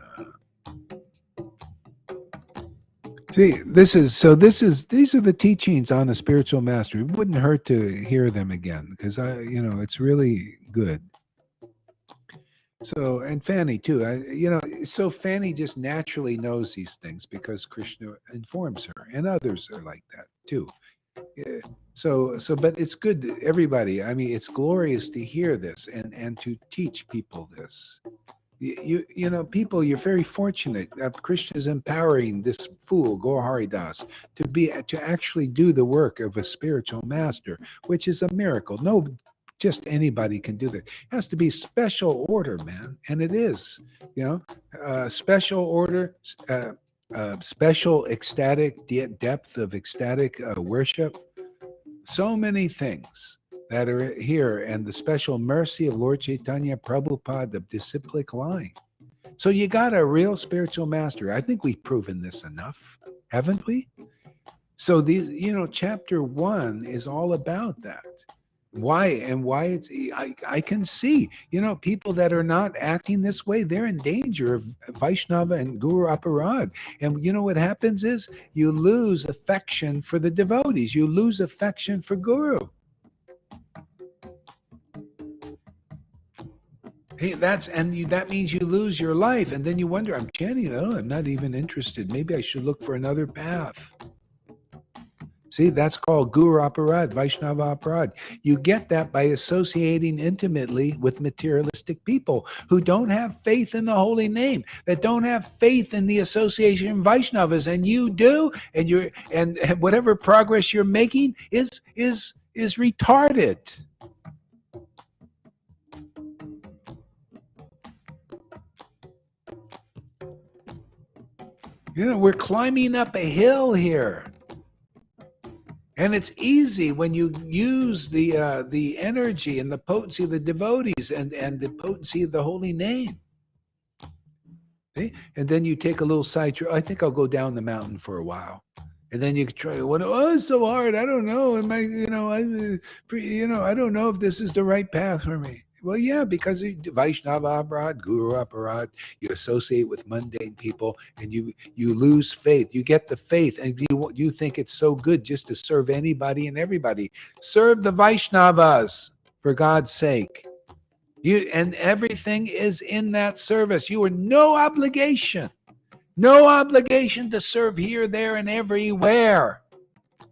See, these are the teachings on a spiritual master. It wouldn't hurt to hear them again because it's really good. So, and Fanny too, so Fanny just naturally knows these things because Krishna informs her, and others are like that too. Yeah. So, but it's good to everybody. I mean, it's glorious to hear this and to teach people this. People, you're very fortunate. Krishna is empowering this fool, Gaur Hari Das, to actually do the work of a spiritual master, which is a miracle. No, just anybody can do that. It has to be special order, man, and it is. Special order, special ecstatic depth of ecstatic worship. So many things that are here, and the special mercy of Lord Caitanya Prabhupada, the disciplic line. So you got a real spiritual master. I think we've proven this enough, haven't we? So these, chapter 1 is all about that. Why it's, I can see, people that are not acting this way, they're in danger of Vaishnava and Guru Aparad. And what happens is you lose affection for the devotees. You lose affection for Guru. Hey, that means you lose your life. And then you wonder, I'm chanting, I'm not even interested. Maybe I should look for another path. See, that's called Guru Aparad, Vaishnava Aparad. You get that by associating intimately with materialistic people who don't have faith in the holy name, that don't have faith in the association of Vaishnavas, and you do, and whatever progress you're making is retarded. We're climbing up a hill here. And it's easy when you use the energy and the potency of the devotees and the potency of the holy name. See? And then you take a little side trip. I think I'll go down the mountain for a while. And then you try, it's so hard. I don't know. Am I, I don't know if this is the right path for me. Well, yeah, because Vaishnava Aparad, Guru Aparad, you associate with mundane people and you lose faith. You get the faith and you think it's so good just to serve anybody and everybody. Serve the Vaishnavas, for God's sake. And everything is in that service. You are no obligation to serve here, there, and everywhere.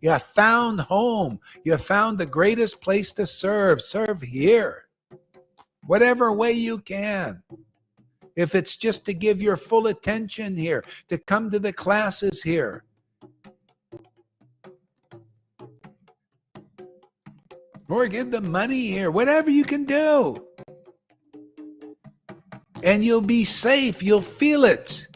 You have found home. You have found the greatest place to serve. Serve here. Whatever way you can. If it's just to give your full attention here, to come to the classes here. Or give the money here. Whatever you can do. And you'll be safe. You'll feel it.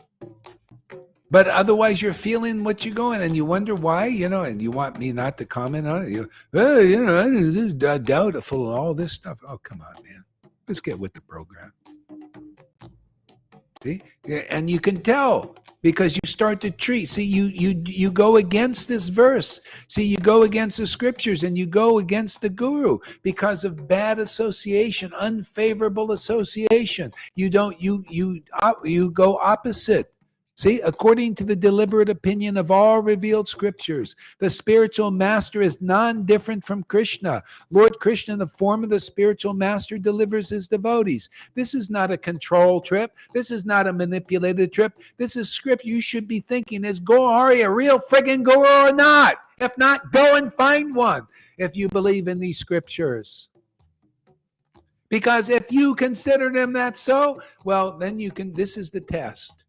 But otherwise, you're feeling what you're going, and you wonder why, and you want me not to comment on it. I'm doubtful and all this stuff. Oh, come on, man. Let's get with the program. See? And you can tell because you start to treat. See, you go against this verse. See, you go against the scriptures and you go against the guru because of bad association, unfavorable association. You go opposite. See, according to the deliberate opinion of all revealed scriptures, the spiritual master is non-different from Krishna. Lord Krishna, in the form of the spiritual master, delivers his devotees. This is not a control trip. This is not a manipulated trip. This is script you should be thinking, is Gohari a real friggin' guru or not? If not, go and find one if you believe in these scriptures. Because if you consider them that so, well, then this is the test.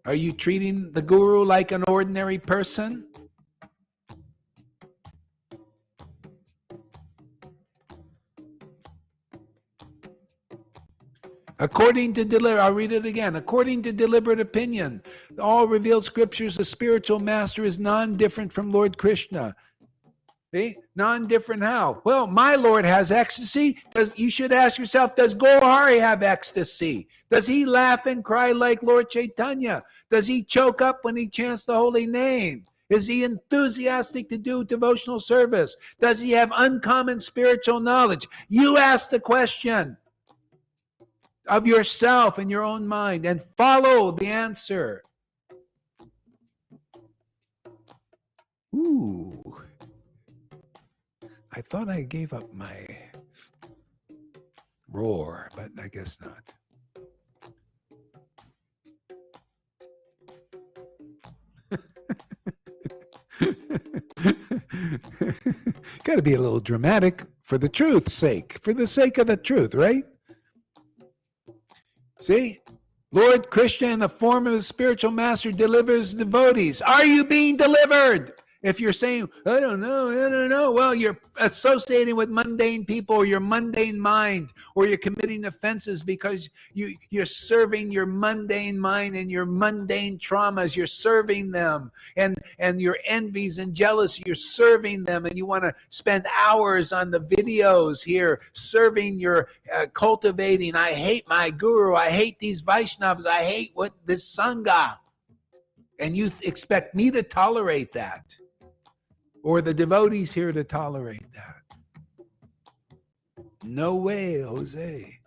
Are you treating the guru like an ordinary person? I'll read it again. According to deliberate opinion, all revealed scriptures, the spiritual master is non-different from Lord Krishna. See? Non-different how? Well, my Lord has ecstasy. You should ask yourself, does Gohari have ecstasy? Does he laugh and cry like Lord Caitanya? Does he choke up when he chants the holy name? Is he enthusiastic to do devotional service? Does he have uncommon spiritual knowledge? You ask the question of yourself in your own mind and follow the answer. Ooh. I thought I gave up my roar, but I guess not. Got to be a little dramatic for the truth's sake, for the sake of the truth, right? See? Lord Krishna, in the form of a spiritual master, delivers devotees. Are you being delivered? If you're saying, I don't know, well, you're associating with mundane people or your mundane mind, or you're committing offenses because you're serving your mundane mind and your mundane traumas. You're serving them, and your envies and jealousy, you're serving them, and you want to spend hours on the videos here, serving your cultivating. I hate my guru. I hate these Vaishnavas. I hate this Sangha. And you expect me to tolerate that. Or the devotees here to tolerate that. No way, Jose.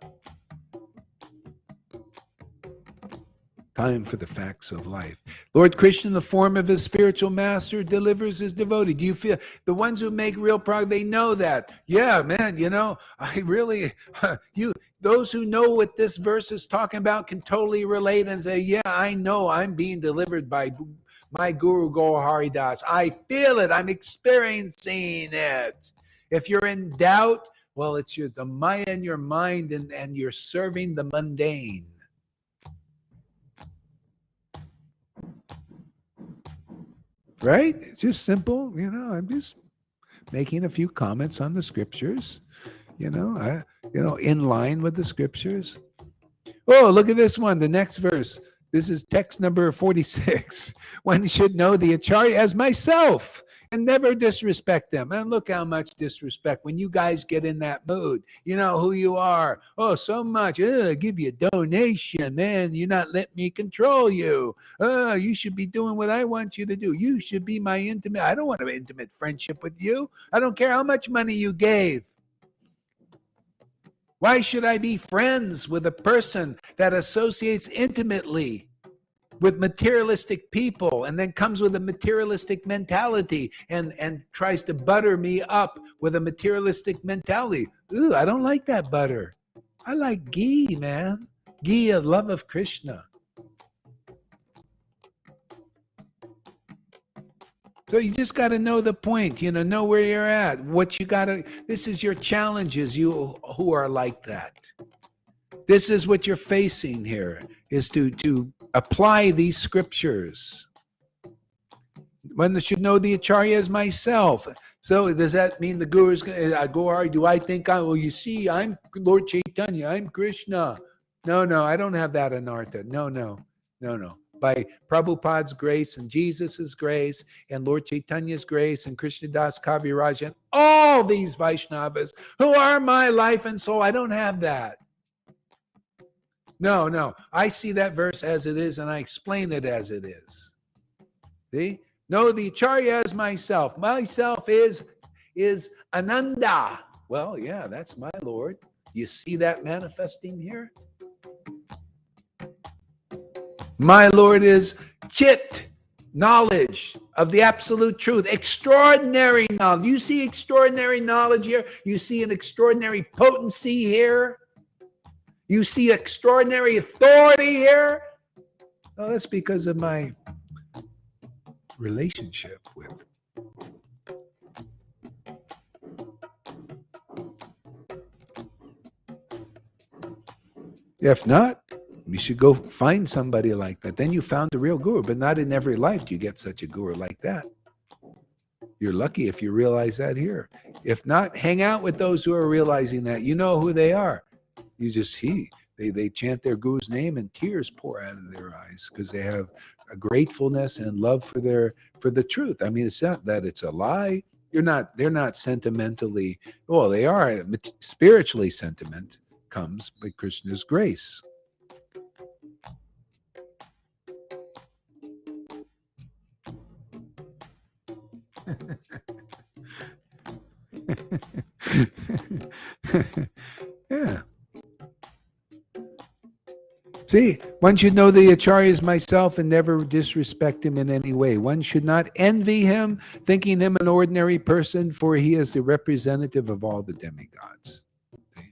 Time for the facts of life. Lord Krishna, in the form of his spiritual master, delivers his devotee. Do you feel the ones who make real progress? They know that. Yeah, man. I really those who know what this verse is talking about can totally relate and say, "Yeah, I know. I'm being delivered by my Guru Gaur Hari Das. I feel it. I'm experiencing it." If you're in doubt, well, it's the Maya in your mind, and you're serving the mundane. Right? It's just simple. I'm just making a few comments on the scriptures, in line with the scriptures. Oh, look at this one. The next verse. This is text number 46. One should know the Acharya as myself and never disrespect them. And look how much disrespect when you guys get in that mood. You know who you are. Oh, so much. Give you a donation, man. You're not letting me control you. You should be doing what I want you to do. You should be my intimate. I don't want an intimate friendship with you. I don't care how much money you gave. Why should I be friends with a person that associates intimately with materialistic people and then comes with a materialistic mentality and tries to butter me up with a materialistic mentality? Ooh, I don't like that butter. I like ghee, man. Ghee, a love of Krishna. So you just got to know the point, know where you're at, what you got to, this is your challenges, you who are like that. This is what you're facing here, is to apply these scriptures. One should know the Acharya as myself. So does that mean the Guru is going to go, do I think, you see, I'm Lord Caitanya, I'm Krishna. No, I don't have that anartha. No. By Prabhupada's grace and Jesus's grace and Lord Chaitanya's grace and Krishnadas Kaviraj and all these Vaishnavas who are my life and soul, I don't have that. No. I see that verse as it is and I explain it as it is. See? No, the Acharya is myself. Myself is Ananda. Well, yeah, that's my Lord. You see that manifesting here? My Lord is Chit, knowledge of the absolute truth, extraordinary knowledge. You see extraordinary knowledge here? You see an extraordinary potency here? You see extraordinary authority here? Oh, that's because of my relationship with. If not, you should go find somebody like that. Then you found the real guru, but not in every life do you get such a guru like that. You're lucky if you realize that here. If not, hang out with those who are realizing that. You know who they are. You just see. They chant their guru's name and tears pour out of their eyes because they have a gratefulness and love for the truth. I mean, it's not that it's a lie. They're not sentimentally, well, they are spiritually sentiment comes by Krishna's grace. Yeah. See, one should know the Acharya is myself and never disrespect him in any way. One should not envy him, thinking him an ordinary person, for he is the representative of all the demigods. Okay?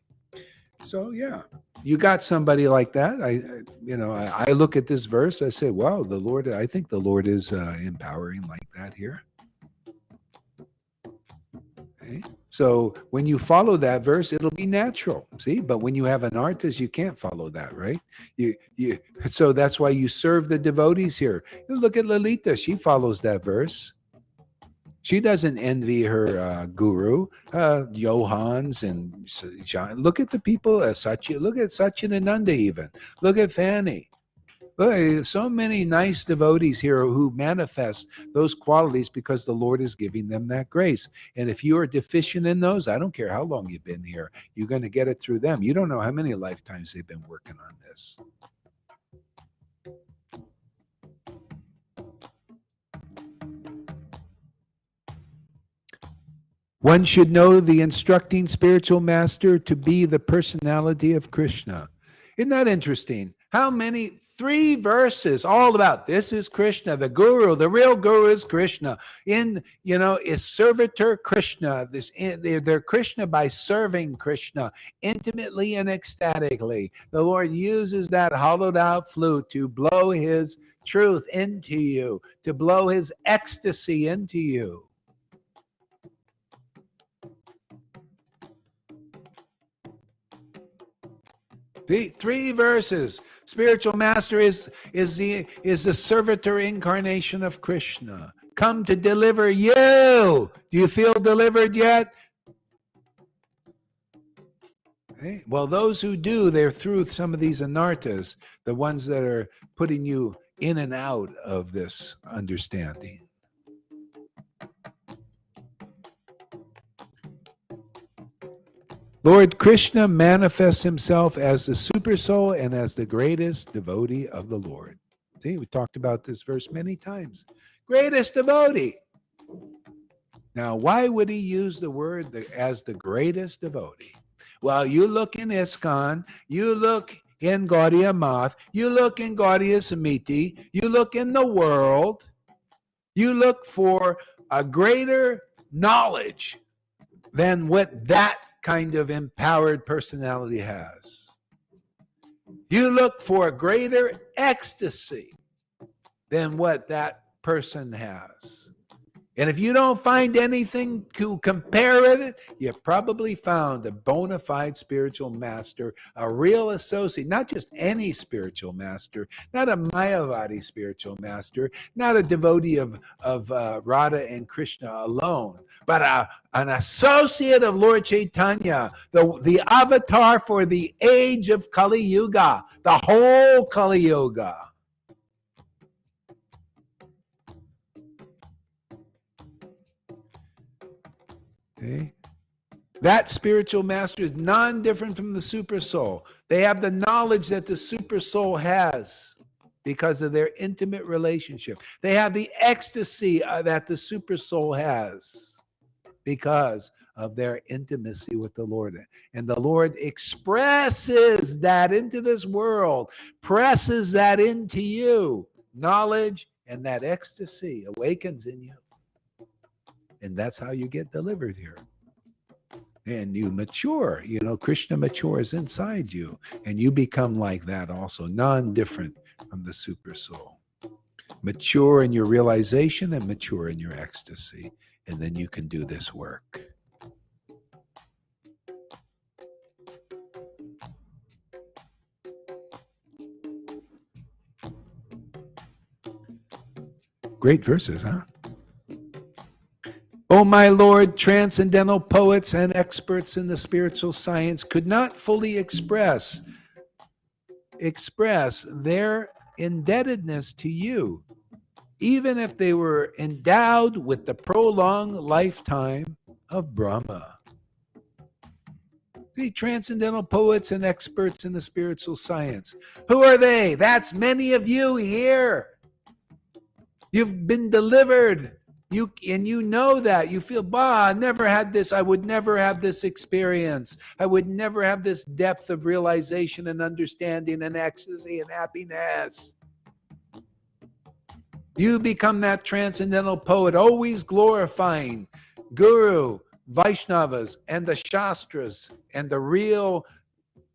So, yeah, you got somebody like that. I look at this verse, I say, wow, I think the Lord is empowering like that here. Okay? So when you follow that verse, it'll be natural. See, but when you have an artist, you can't follow that, right? So that's why you serve the devotees here. Look at Lalita; she follows that verse. She doesn't envy her guru, Johans and John. Look at the people, Satya. Look at Satchidananda even. Look at Fanny. Look, so many nice devotees here who manifest those qualities because the Lord is giving them that grace. And if you are deficient in those, I don't care how long you've been here, you're going to get it through them. You don't know how many lifetimes they've been working on this. One should know the instructing spiritual master to be the personality of Krishna. Isn't that interesting? How many 3 verses all about this is Krishna, the guru, the real guru is Krishna. Is servitor Krishna. They're Krishna by serving Krishna intimately and ecstatically. The Lord uses that hollowed out flute to blow his truth into you, to blow his ecstasy into you. See, 3 verses. Spiritual master is the servitor incarnation of Krishna. Come to deliver you. Do you feel delivered yet? Okay. Well, those who do, they're through some of these anartas, the ones that are putting you in and out of this understanding. Lord Krishna manifests himself as the super soul and as the greatest devotee of the Lord. See, we talked about this verse many times. Greatest devotee. Now, why would he use the word as the greatest devotee? Well, you look in ISKCON, you look in Gaudiya Math, you look in Gaudiya Samiti, you look in the world, you look for a greater knowledge than what that kind of empowered personality has. You look for a greater ecstasy than what that person has. And if you don't find anything to compare with it, you probably found a bona fide spiritual master, a real associate, not just any spiritual master, not a Mayavadi spiritual master, not a devotee of Radha and Krishna alone, but an associate of Lord Caitanya, the avatar for the age of Kali Yuga, the whole Kali Yuga. Okay. That spiritual master is non-different from the super soul. They have the knowledge that the super soul has because of their intimate relationship. They have the ecstasy that the super soul has because of their intimacy with the Lord. And the Lord expresses that into this world, presses that into you. Knowledge and that ecstasy awakens in you. And that's how you get delivered here. And you mature. Krishna matures inside you. And you become like that also, non-different from the super soul. Mature in your realization and mature in your ecstasy. And then you can do this work. Great verses, huh? Oh, my Lord, transcendental poets and experts in the spiritual science could not fully express their indebtedness to you, even if they were endowed with the prolonged lifetime of Brahma. The transcendental poets and experts in the spiritual science. Who are they? That's many of you here. You've been delivered. You know that. You feel, I never had this. I would never have this experience. I would never have this depth of realization and understanding and ecstasy and happiness. You become that transcendental poet, always glorifying Guru, Vaishnavas, and the Shastras, and the real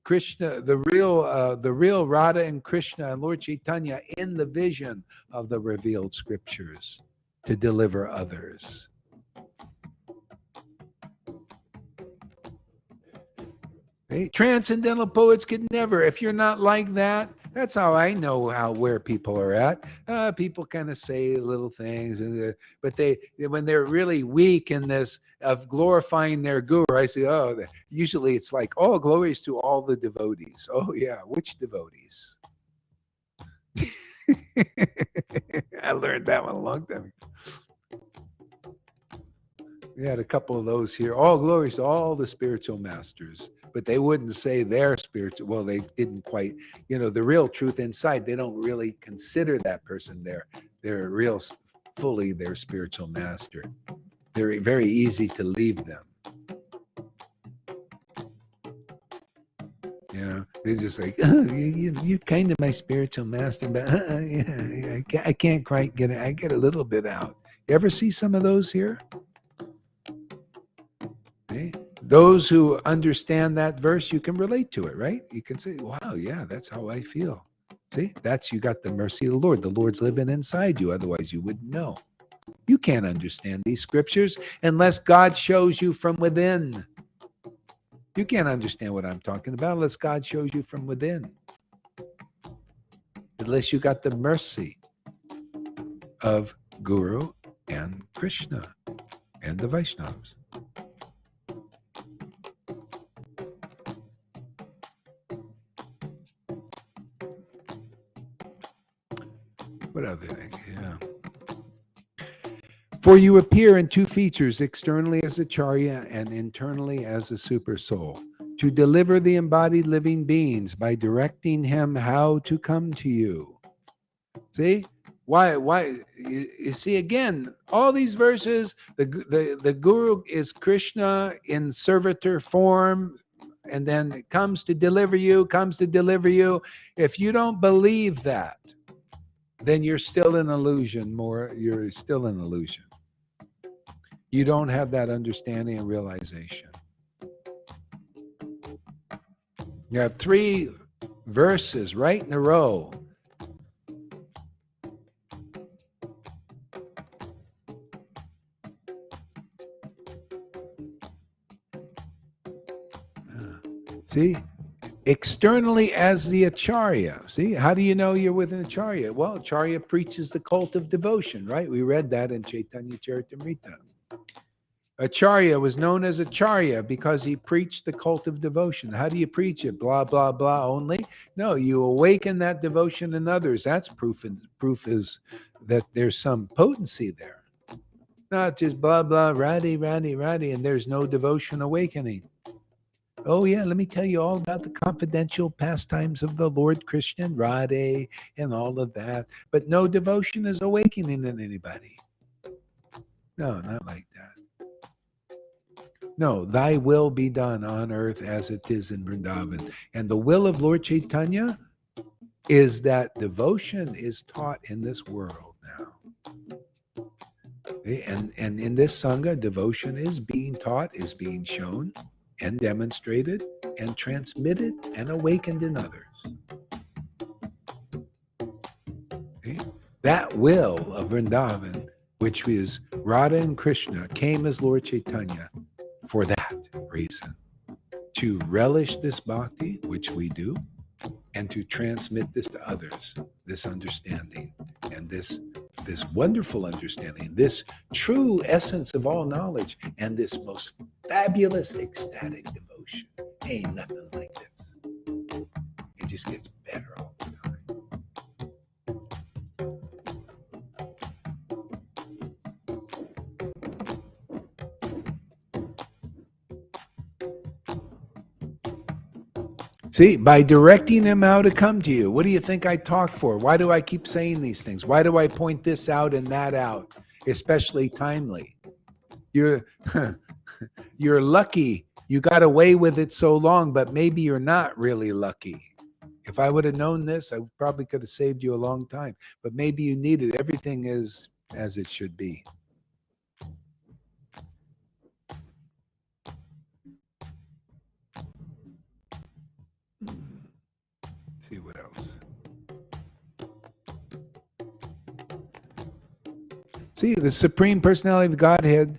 Krishna, the real Radha and Krishna and Lord Caitanya in the vision of the revealed scriptures to deliver others. Okay? Transcendental poets could never. If you're not like that, that's how I know where people are at. People kind of say little things, but when they're really weak in this of glorifying their guru, I say, usually it's like, glories to all the devotees. Oh yeah, which devotees? I learned that one a long time ago. We had a couple of those here. All glories to all the spiritual masters. But they wouldn't say they're spiritual. Well, they didn't quite, the real truth inside. They don't really consider that person they're real, fully their spiritual master. They're very easy to leave them. They're just like, you're kind of my spiritual master, but yeah, I can't quite get it. I get a little bit out. You ever see some of those here? Okay. Those who understand that verse, you can relate to it, right? You can say, wow, yeah, that's how I feel. See, you got the mercy of the Lord. The Lord's living inside you. Otherwise, you wouldn't know. You can't understand these scriptures unless God shows you from within. You can't understand what I'm talking about unless God shows you from within. Unless you got the mercy of Guru and Krishna and the Vaishnavas. What other thing? Yeah. For you appear in two features, externally as Acharya and internally as a super soul, to deliver the embodied living beings by directing him how to come to you. See? Why? You see, again, all these verses, the Guru is Krishna in servitor form, and then it comes to deliver you. If you don't believe that, then you're still in illusion. You're still in illusion. You don't have that understanding and realization. You have 3 verses right in a row. See? Externally as the Acharya. See? How do you know you're with an Acharya? Well, Acharya preaches the cult of devotion, right? We read that in Chaitanya Charitamrita. Acharya was known as Acharya because he preached the cult of devotion. How do you preach it? Blah, blah, blah only? No, you awaken that devotion in others. That's proof is that there's some potency there. Not just blah, blah, ratty, and there's no devotion awakening. Oh, yeah, let me tell you all about the confidential pastimes of the Lord Krishna and Radhe and all of that. But no devotion is awakening in anybody. No, not like that. No, thy will be done on earth as it is in Vrindavan. And the will of Lord Caitanya is that devotion is taught in this world now. Okay? And in this Sangha, devotion is being taught, is being shown and demonstrated and transmitted and awakened in others. Okay? That will of Vrindavan, which is Radha and Krishna, came as Lord Caitanya for that reason, to relish this bhakti, which we do, and to transmit this to others, this understanding and this wonderful understanding, this true essence of all knowledge, and this most fabulous ecstatic devotion. Ain't nothing like this. It just gets better all the time. See, by directing him how to come to you. What do you think I talk for? Why do I keep saying these things? Why do I point this out and that out, especially timely? You're lucky you got away with it so long, but maybe you're not really lucky. If I would have known this, I probably could have saved you a long time. But maybe you need it. Everything is as it should be. See what else. See, the Supreme Personality of Godhead,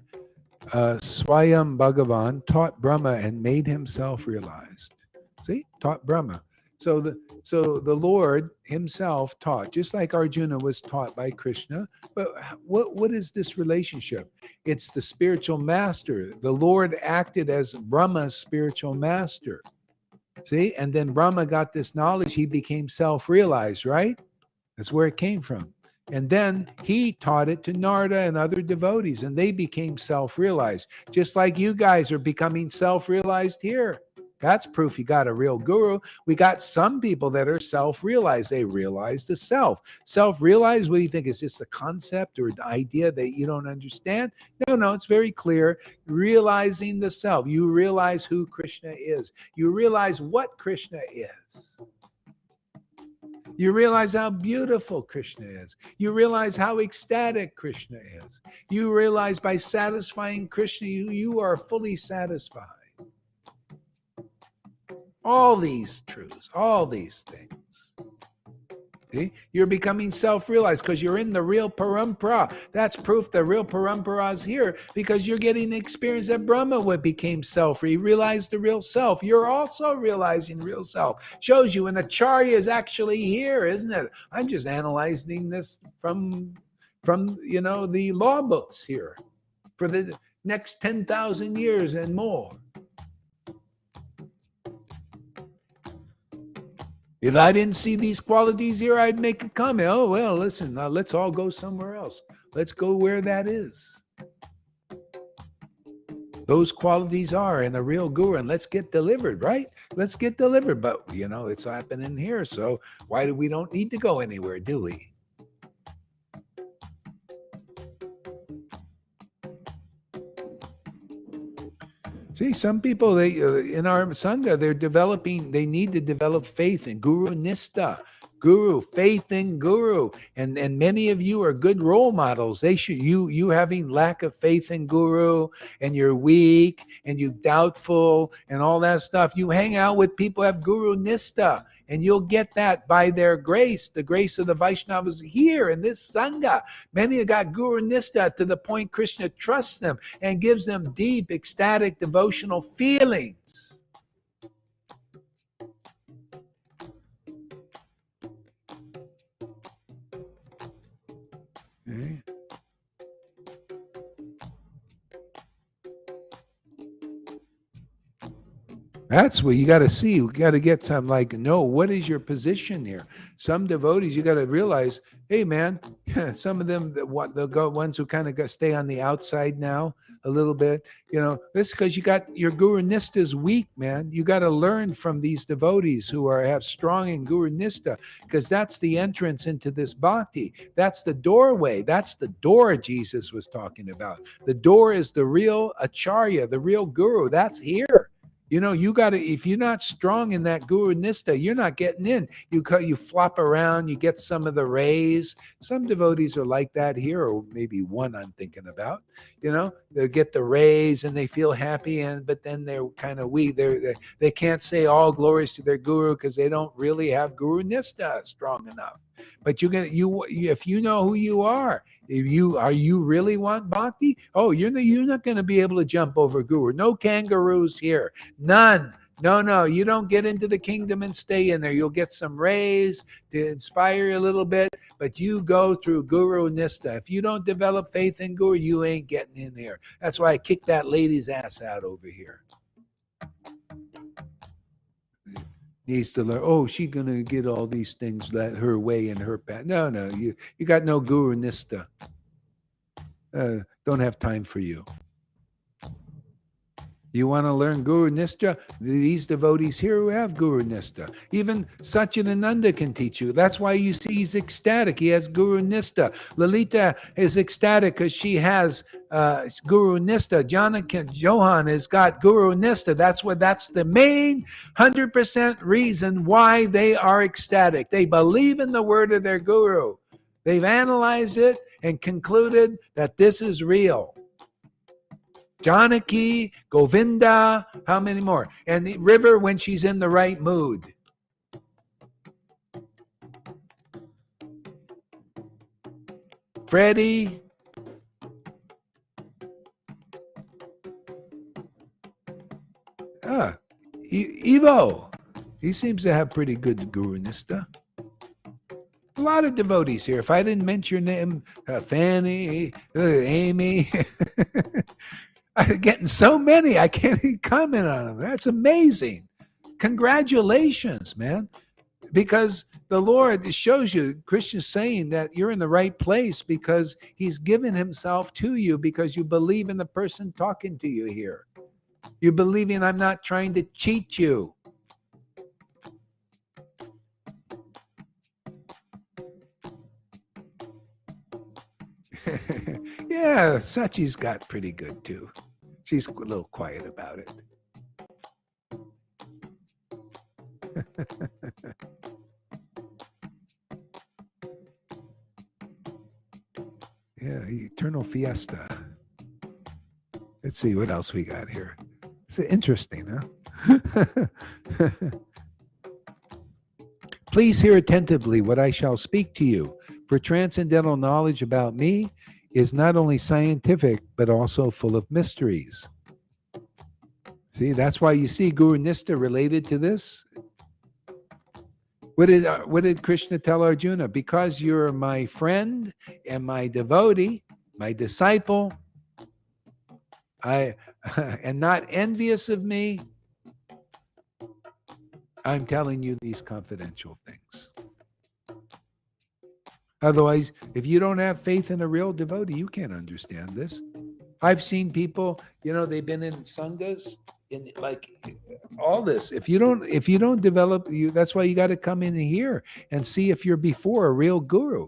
Swayam Bhagavan, taught Brahma and made himself realized. See, taught Brahma. So the Lord himself taught, just like Arjuna was taught by Krishna. But what is this relationship? It's the spiritual master. The Lord acted as Brahma's spiritual master. See, and then Brahma got this knowledge. He became self-realized, right? That's where it came from. And then he taught it to Narada and other devotees, and they became self-realized, just like you guys are becoming self-realized here. That's proof you got a real guru. We got some people that are self-realized. They realize the self. Self-realized, what do you think? Is just a concept or the idea that you don't understand? No, it's very clear. Realizing the self. You realize who Krishna is. You realize what Krishna is. You realize how beautiful Krishna is. You realize how ecstatic Krishna is. You realize by satisfying Krishna, you are fully satisfied. All these truths, all these things. See? You're becoming self-realized because you're in the real parampara. That's proof the real parampara is here because you're getting the experience that Brahma became self. He realized the real self. You're also realizing real self. Shows you an acharya is actually here, isn't it? I'm just analyzing this from the law books here for the next 10,000 years and more. If I didn't see these qualities here, I'd make a comment. Oh, well, listen, now let's all go somewhere else. Let's go where that is. Those qualities are in a real guru, and let's get delivered, right? Let's get delivered. But, it's happening here. So why do we don't need to go anywhere, do we? See, some people, they in our Sangha, they need to develop faith in Guru Nistha, faith in Guru. And many of you are good role models. You having lack of faith in Guru, and you're weak, and you doubtful, and all that stuff. You hang out with people who have Guru Nistha, and you'll get that by their grace, the grace of the Vaishnavas here in this Sangha. Many have got Guru Nistha to the point Krishna trusts them and gives them deep, ecstatic, devotional feelings. Okay. That's what you got to see. You got to get some what is your position here? Some devotees, you got to realize, hey, man, some of them, the ones who kind of stay on the outside now a little bit, this because you got your Guru Nistha is weak, man. You got to learn from these devotees who have strong in Guru Nistha, because that's the entrance into this bhakti. That's the doorway. That's the door Jesus was talking about. The door is the real acharya, the real guru. That's here. You got to, if you're not strong in that Guru Nistha, you're not getting in. You flop around, you get some of the rays. Some devotees are like that here, or maybe one I'm thinking about. They get the rays and they feel happy, but then they're kind of weak. They can't say all glories to their guru because they don't really have Guru Nistha strong enough. But if you know who you are, you really want bhakti? Oh, you're not going to be able to jump over guru. No kangaroos here. None. No. You don't get into the kingdom and stay in there. You'll get some rays to inspire you a little bit, but you go through Guru Nistha. If you don't develop faith in Guru, you ain't getting in here. That's why I kicked that lady's ass out over here. Needs to learn. Oh, she's gonna get all these things that her way and her path. No, you got no Guru Nistha. Don't have time for you. You want to learn Guru Nistha? These devotees here who have Guru Nistha. Even Satchidananda can teach you. That's why you see he's ecstatic. He has Guru Nistha. Lalita is ecstatic because she has Guru Nistha. Johan has got Guru Nistha. That's the main 100% reason why they are ecstatic. They believe in the word of their Guru. They've analyzed it and concluded that this is real. Janaki, Govinda, how many more? And the river when she's in the right mood. Freddie. Evo. He seems to have pretty good Guru Nistha. A lot of devotees here. If I didn't mention your name, Fanny, Amy. I'm getting so many, I can't even comment on them. That's amazing. Congratulations, man. Because the Lord shows you, Krishna's saying that you're in the right place because he's given himself to you because you believe in the person talking to you here. You're believing I'm not trying to cheat you. Yeah, Sachi's got pretty good too. She's a little quiet about it. Yeah, eternal fiesta. Let's see what else we got here. It's interesting, huh? Please hear attentively what I shall speak to you, for transcendental knowledge about me is not only scientific, but also full of mysteries. See, that's why you see Guru Nistha related to this. What did Krishna tell Arjuna? Because you're my friend and my devotee, my disciple, I and not envious of me, I'm telling you these confidential things. Otherwise, if you don't have faith in a real devotee, you can't understand this. I've seen people, they've been in sanghas, in like all this. If you don't develop, that's why you got to come in here and see if you're before a real guru.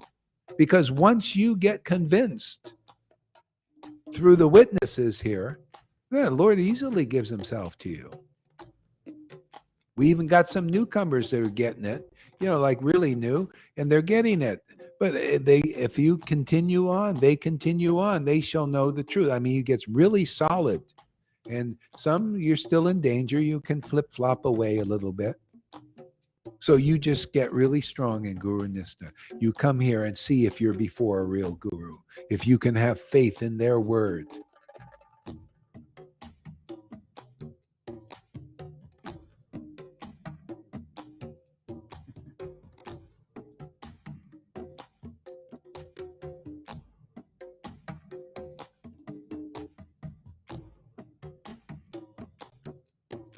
Because once you get convinced through the witnesses here, the Lord easily gives himself to you. We even got some newcomers that are getting it, like really new, and they're getting it. But if you continue on, they shall know the truth. I mean, it gets really solid. And some, you're still in danger. You can flip-flop away a little bit. So you just get really strong in Guru Nistha. You come here and see if you're before a real guru, if you can have faith in their word.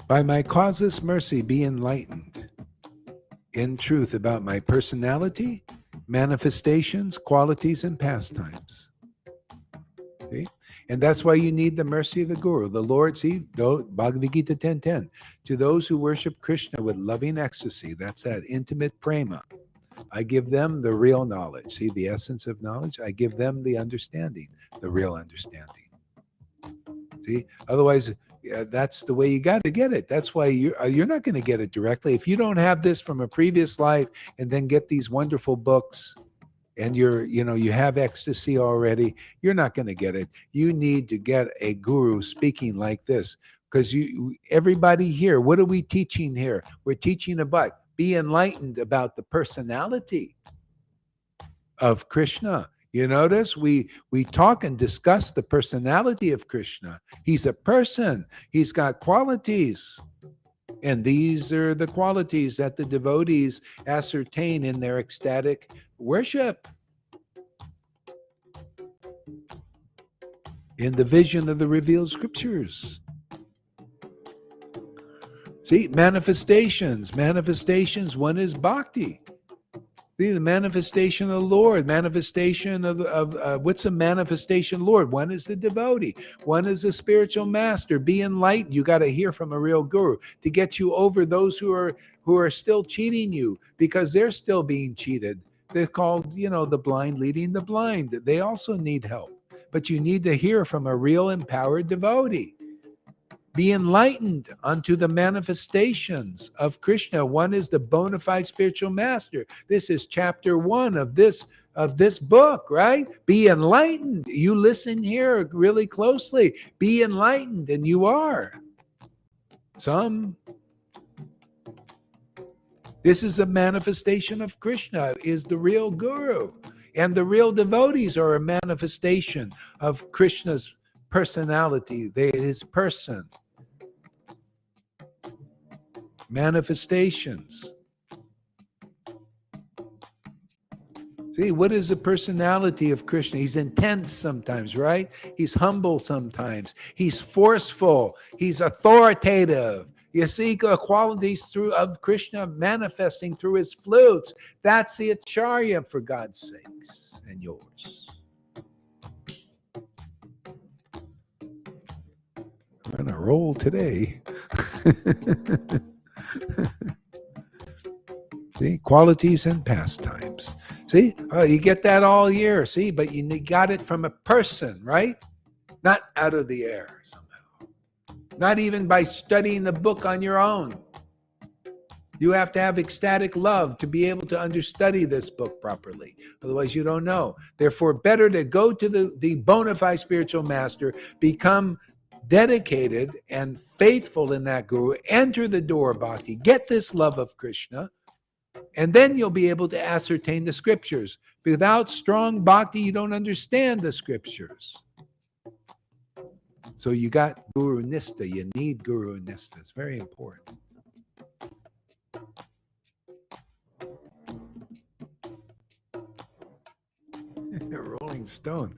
By my causeless mercy, be enlightened in truth about my personality, manifestations, qualities, and pastimes. See? And that's why you need the mercy of the Guru. The Lord, see, Bhagavad Gita 10:10, to those who worship Krishna with loving ecstasy, that's that intimate prema, I give them the real knowledge. See, the essence of knowledge, I give them the understanding, the real understanding. See, otherwise, that's the way you got to get it. That's why you're not going to get it directly. If you don't have this from a previous life and then get these wonderful books and you have ecstasy already, you're not going to get it. You need to get a guru speaking like this, because everybody here, what are we teaching here? We're teaching about be enlightened about the personality of Krishna. You notice we talk and discuss the personality of Krishna. He's a person. He's got qualities. And these are the qualities that the devotees ascertain in their ecstatic worship. In the vision of the revealed scriptures. See, manifestations. One is bhakti. See, the manifestation of the Lord, manifestation of what's a manifestation Lord? One is the devotee. One is the spiritual master. Be enlightened. You got to hear from a real guru to get you over those who are still cheating you, because they're still being cheated. They're called, the blind leading the blind. They also need help. But you need to hear from a real empowered devotee. Be enlightened unto the manifestations of Krishna. One is the bona fide spiritual master. This is chapter 1 of this book, right? Be enlightened. You listen here really closely. Be enlightened, and you are. Some. This is a manifestation of Krishna, is the real guru. And the real devotees are a manifestation of Krishna's personality, his person. Manifestations. See, what is the personality of Krishna? He's intense sometimes, right? He's humble sometimes. He's forceful. He's authoritative. You see the qualities of Krishna manifesting through his flutes. That's the acharya, for God's sakes, and yours. All on a roll today. See, qualities and pastimes. See, you get that all year. See, but you got it from a person, right? Not out of the air somehow. Not even by studying the book on your own. You have to have ecstatic love to be able to understudy this book properly. Otherwise, you don't know. Therefore, better to go to the bona fide spiritual master, become dedicated and faithful in that guru, enter the door of bhakti, get this love of Krishna, and then you'll be able to ascertain the scriptures. Without strong bhakti, you don't understand the scriptures. So you got Guru Nistha. You need Guru Nistha. It's very important. A Rolling Stone.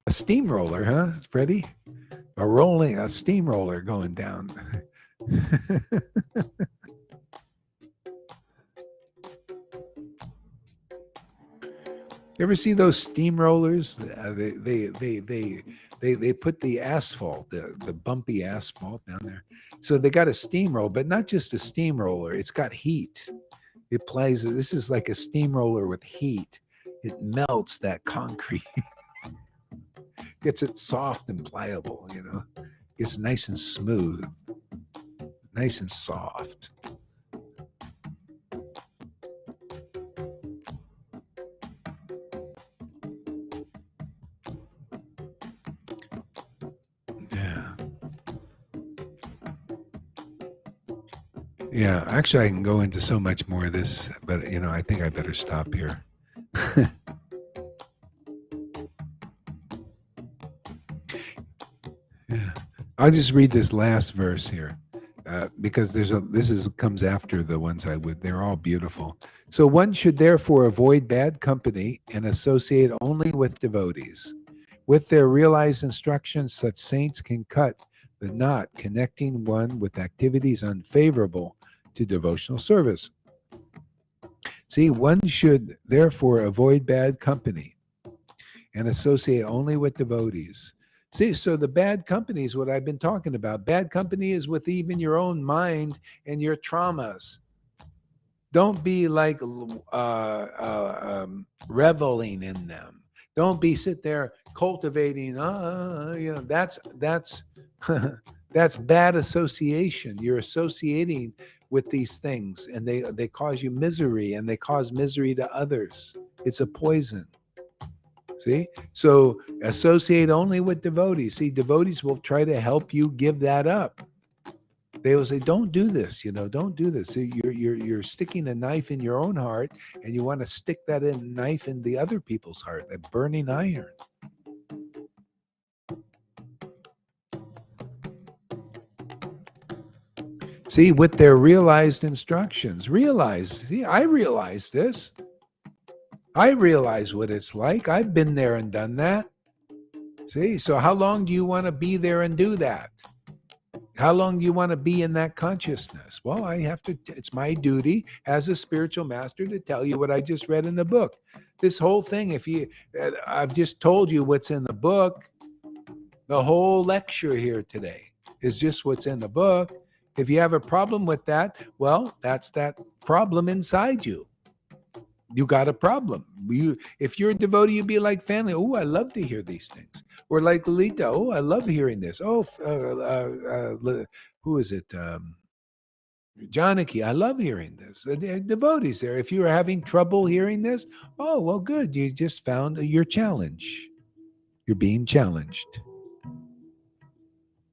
A steamroller, huh, Freddie? A steamroller going down. You ever see those steamrollers? They put the asphalt, the bumpy asphalt down there. So they got a steamroller, but not just a steamroller. It's got heat. It plays. This is like a steamroller with heat. It melts that concrete, gets it soft and pliable. Gets nice and smooth, nice and soft. Yeah, actually, I can go into so much more of this, but I think I better stop here. Yeah, I'll just read this last verse here because comes after the ones I would. They're all beautiful. So one should therefore avoid bad company and associate only with devotees. With their realized instructions, such saints can cut the knot connecting one with activities unfavorable to devotional service. See, one should therefore avoid bad company and associate only with devotees. See, so the bad company is what I've been talking about. Bad company is with even your own mind and your traumas. Don't be like reveling in them. Don't be sit there cultivating. That's that's bad association. You're associating with these things, and they cause you misery, and they cause misery to others. It's a poison. See? So associate only with devotees. See, devotees will try to help you give that up. They will say, don't do this, don't do this. So you're sticking a knife in your own heart, and you want to stick that knife in the other people's heart, that burning iron. See, with their realized instructions, I realize this. I realize what it's like. I've been there and done that. See, so how long do you want to be there and do that? How long do you want to be in that consciousness? Well, it's my duty as a spiritual master to tell you what I just read in the book. This whole thing, I've just told you what's in the book. The whole lecture here today is just what's in the book. If you have a problem with that, well, that's that problem inside you. You got a problem. If you're a devotee, you be like family. Oh, I love to hear these things. Or like Lita. Oh, I love hearing this. Oh, who is it? Janaki. I love hearing this. Devotees there. If you are having trouble hearing this, oh, well, good. You just found your challenge. You're being challenged.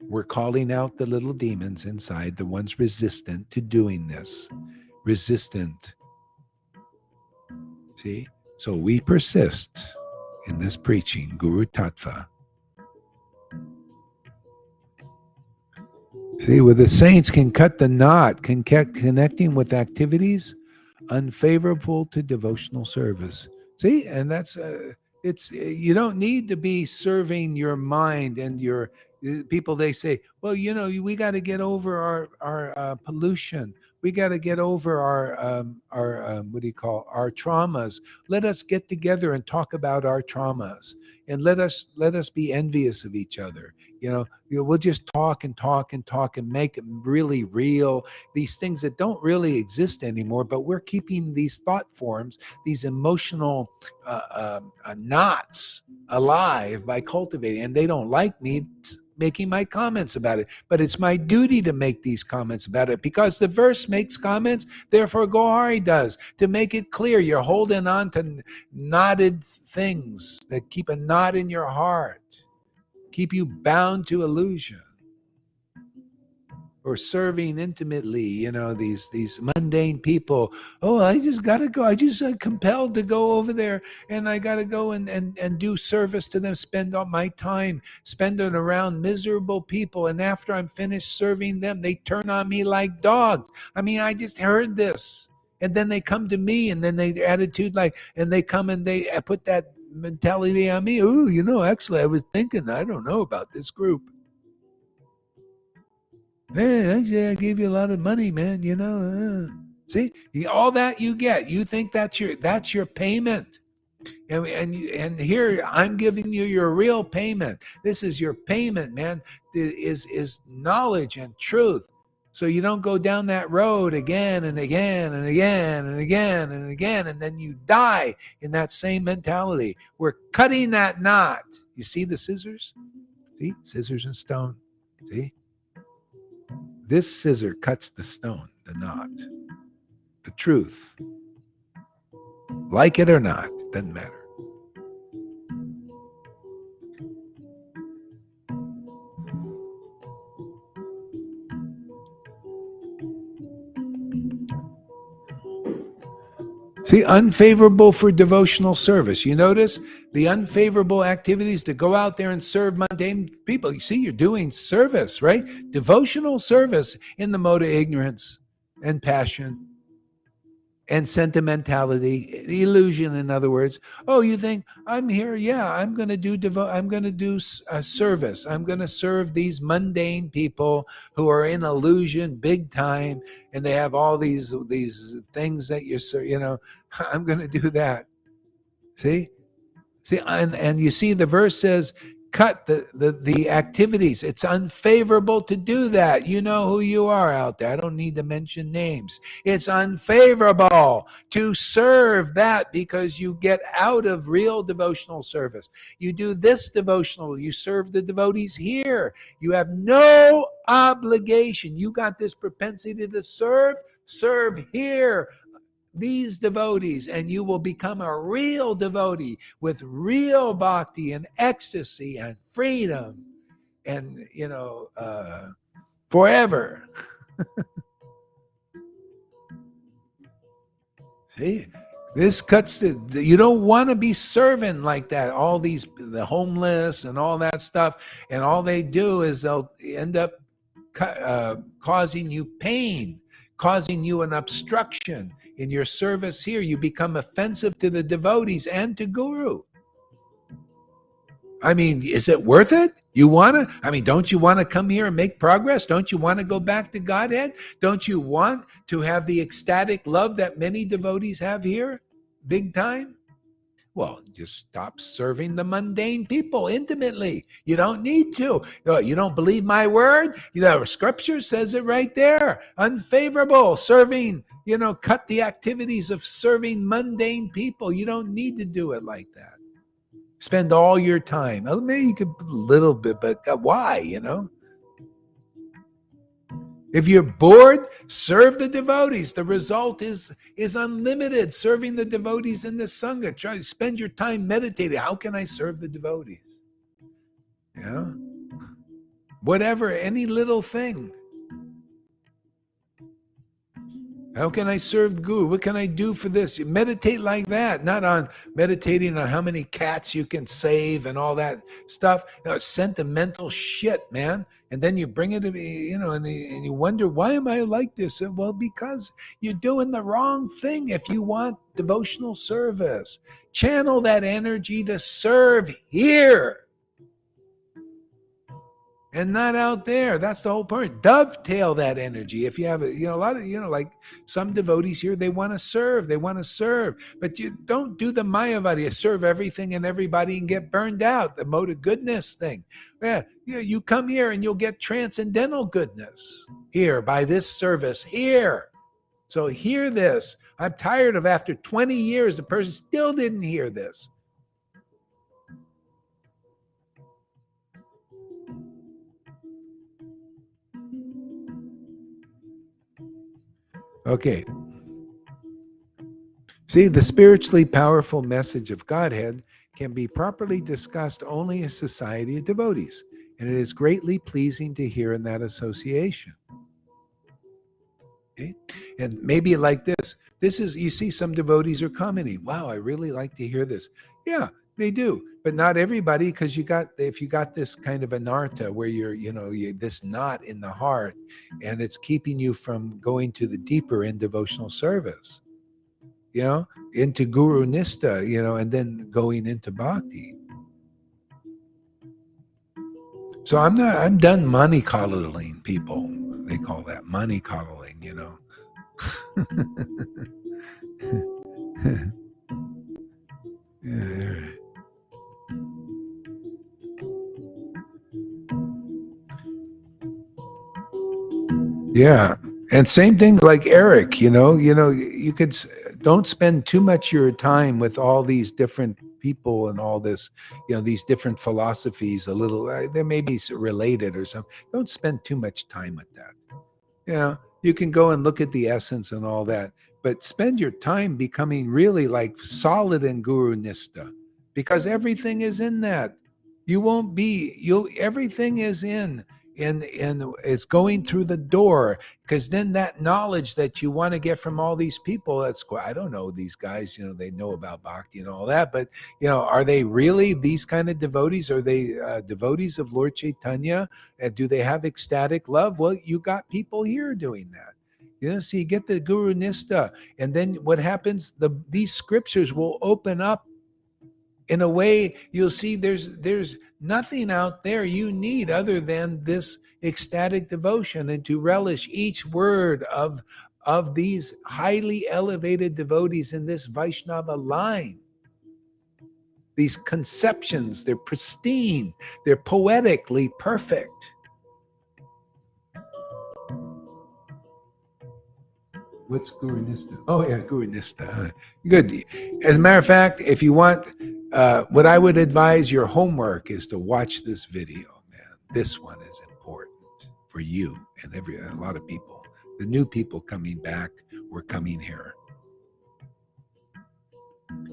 We're calling out the little demons inside, the ones resistant to doing this. Resistant. See? So we persist in this preaching, Guru Tattva. See, where the saints can cut the knot, connecting with activities unfavorable to devotional service. See, and that's you don't need to be serving your mind and your People, they say, well, we got to get over our pollution. We got to get over our what do you call, our traumas. Let us get together and talk about our traumas, and let us be envious of each other. We'll just talk and talk and talk and make them really real. These things that don't really exist anymore, but we're keeping these thought forms, these emotional knots alive by cultivating. And they don't like me making my comments about it, but it's my duty to make these comments about it, because the verse makes comments, therefore Gohari does, to make it clear. You're holding on to knotted things that keep a knot in your heart, keep you bound to illusion. Or serving intimately, these mundane people. Oh, I just gotta go. I just compelled to go over there, and I gotta go and do service to them. Spend all my time spending around miserable people, and after I'm finished serving them, they turn on me like dogs. I mean, I just heard this, and then they come to me, and then their attitude and they come and they put that mentality on me. Oh, actually, I was thinking, I don't know about this group. Hey, actually, I gave you a lot of money, man. See, all that you get, you think that's your payment, and here I'm giving you your real payment. This is your payment, man. Is knowledge and truth. So you don't go down that road again and again and again and again and again, and then you die in that same mentality. We're cutting that knot. You see the scissors? See, scissors and stone. See. This scissor cuts the stone, the knot, the truth. Like it or not, doesn't matter. See, unfavorable for devotional service. You notice the unfavorable activities to go out there and serve mundane people. You see, you're doing service, right? Devotional service in the mode of ignorance and passion and sentimentality, illusion, in other words. Oh, you think I'm here? Yeah, I'm going to do service. I'm going to serve these mundane people who are in illusion big time, and they have all these things that I'm going to do that. See, and you see the verse says, cut the activities. It's unfavorable to do that. You know who you are out there. I don't need to mention names. It's unfavorable to serve that, because you get out of real devotional service. You do this devotional, you serve the devotees here. You have no obligation. You got this propensity to serve here these devotees, and you will become a real devotee with real bhakti and ecstasy and freedom and forever. See, this cuts you don't want to be serving like that. All the homeless and all that stuff, and all they do is they'll end up causing you pain, causing you an obstruction in your service here. You become offensive to the devotees and to Guru. I mean, is it worth it? Don't you want to come here and make progress? Don't you want to go back to Godhead? Don't you want to have the ecstatic love that many devotees have here? Big time? Well, just stop serving the mundane people intimately. You don't need to. You don't believe my word? Scripture says it right there. Unfavorable serving, cut the activities of serving mundane people. You don't need to do it like that. Spend all your time. Maybe you could a little bit, but why, If you're bored, serve the devotees. The result is unlimited. Serving the devotees in the Sangha. Try to spend your time meditating. How can I serve the devotees? Whatever, any little thing. How can I serve the Guru? What can I do for this? You meditate like that, not on meditating on how many cats you can save and all that stuff. Sentimental shit, man. And then you bring it to me, and you wonder, why am I like this? Well, because you're doing the wrong thing. If you want devotional service, channel that energy to serve here. and not out there. That's the whole point. Dovetail that energy. If you have a lot of, like some devotees here, they want to serve, but you don't do the Mayavadi, serve everything and everybody and get burned out, the mode of goodness thing. Yeah, you come here and you'll get transcendental goodness here by this service here. So hear this. I'm tired of after 20 years, the person still didn't hear this. Okay. See, the spiritually powerful message of Godhead can be properly discussed only in society of devotees, and it is greatly pleasing to hear in that association. Okay? And maybe like this. This is, you see some devotees are commenting, wow, I really like to hear this. Yeah, they do. But not everybody, because if you got this kind of anartha where you're, this knot in the heart, and it's keeping you from going to the deeper in devotional service, into Guru Nista, and then going into Bhakti. So I'm done money coddling people. They call that money coddling, Yeah. Yeah. And same thing like Eric, you could don't spend too much of your time with all these different people and all this, these different philosophies, a little, they may be related or something. Don't spend too much time with that. You can go and look at the essence and all that, but spend your time becoming really like solid in Guru Nista, because everything is in that. Everything is in is going through the door, because then that knowledge that you want to get from all these people, I don't know these guys, they know about Bhakti and all that, but are they really these kind of devotees? Are they devotees of Lord Caitanya? Do they have ecstatic love? Well, you got people here doing that. So you get the Guru Nista, and then what happens? These scriptures will open up in a way. You'll see there's nothing out there you need other than this ecstatic devotion, and to relish each word of these highly elevated devotees in this Vaishnava line. These conceptions, they're pristine, they're poetically perfect. What's Guru Nista? Oh, yeah, Guru Nista. Good. As a matter of fact, if you want, what I would advise your homework is to watch this video, man. This one is important for you and a lot of people. The new people coming back or coming here.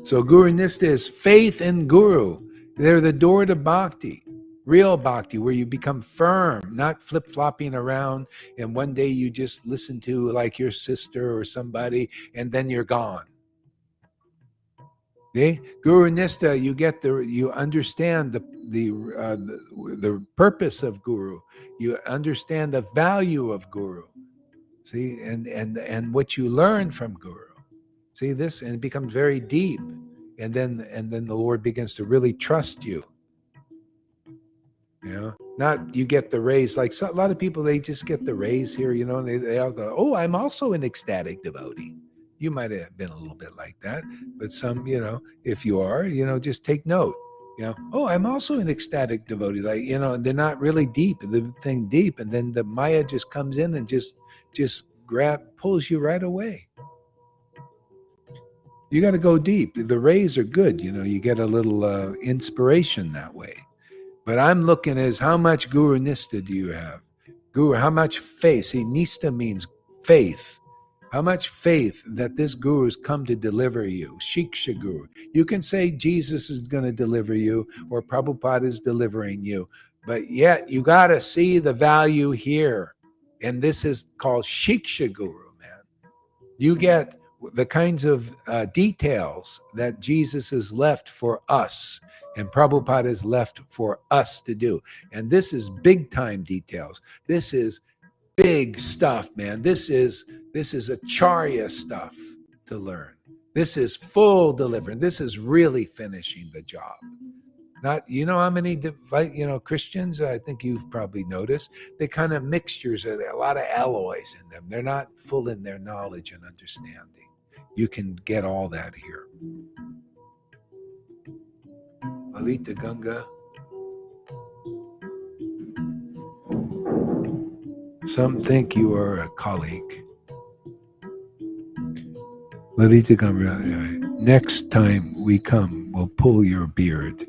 So Guru Nista is faith in Guru. They're the door to Bhakti. Real Bhakti, where you become firm, not flip-flopping around, and one day you just listen to like your sister or somebody, and then you're gone. Okay? Guru Nista, you understand the purpose of Guru. You understand the value of Guru. See, and what you learn from Guru. See this, and it becomes very deep, and then the Lord begins to really trust you. Not you get the raise, like a lot of people, they just get the raise here, and they all go, oh, I'm also an ecstatic devotee. You might have been a little bit like that, but some, if you are, just take note. Oh, I'm also an ecstatic devotee. Like, they're not really deep, the thing deep, and then the Maya just comes in and just pulls you right away. You got to go deep. The rays are good, you get a little inspiration that way. But I'm looking as how much Guru Nista do you have? Guru, how much faith? See, Nista means faith. How much faith that this Guru has come to deliver you? Shiksha Guru. You can say Jesus is going to deliver you, or Prabhupada is delivering you, but yet you got to see the value here. And this is called Shiksha Guru, man. You get the kinds of details that Jesus has left for us, and Prabhupada has left for us to do. And this is big time details. This is big stuff, man. This is acharya stuff to learn. This is full deliverance. This is really finishing the job. Not, how many, Christians, I think you've probably noticed, they kind of mixtures, a lot of alloys in them. They're not full in their knowledge and understanding. You can get all that here. Alita Ganga. Some think you are a colleague. Lalita Ganga, next time we come, we'll pull your beard.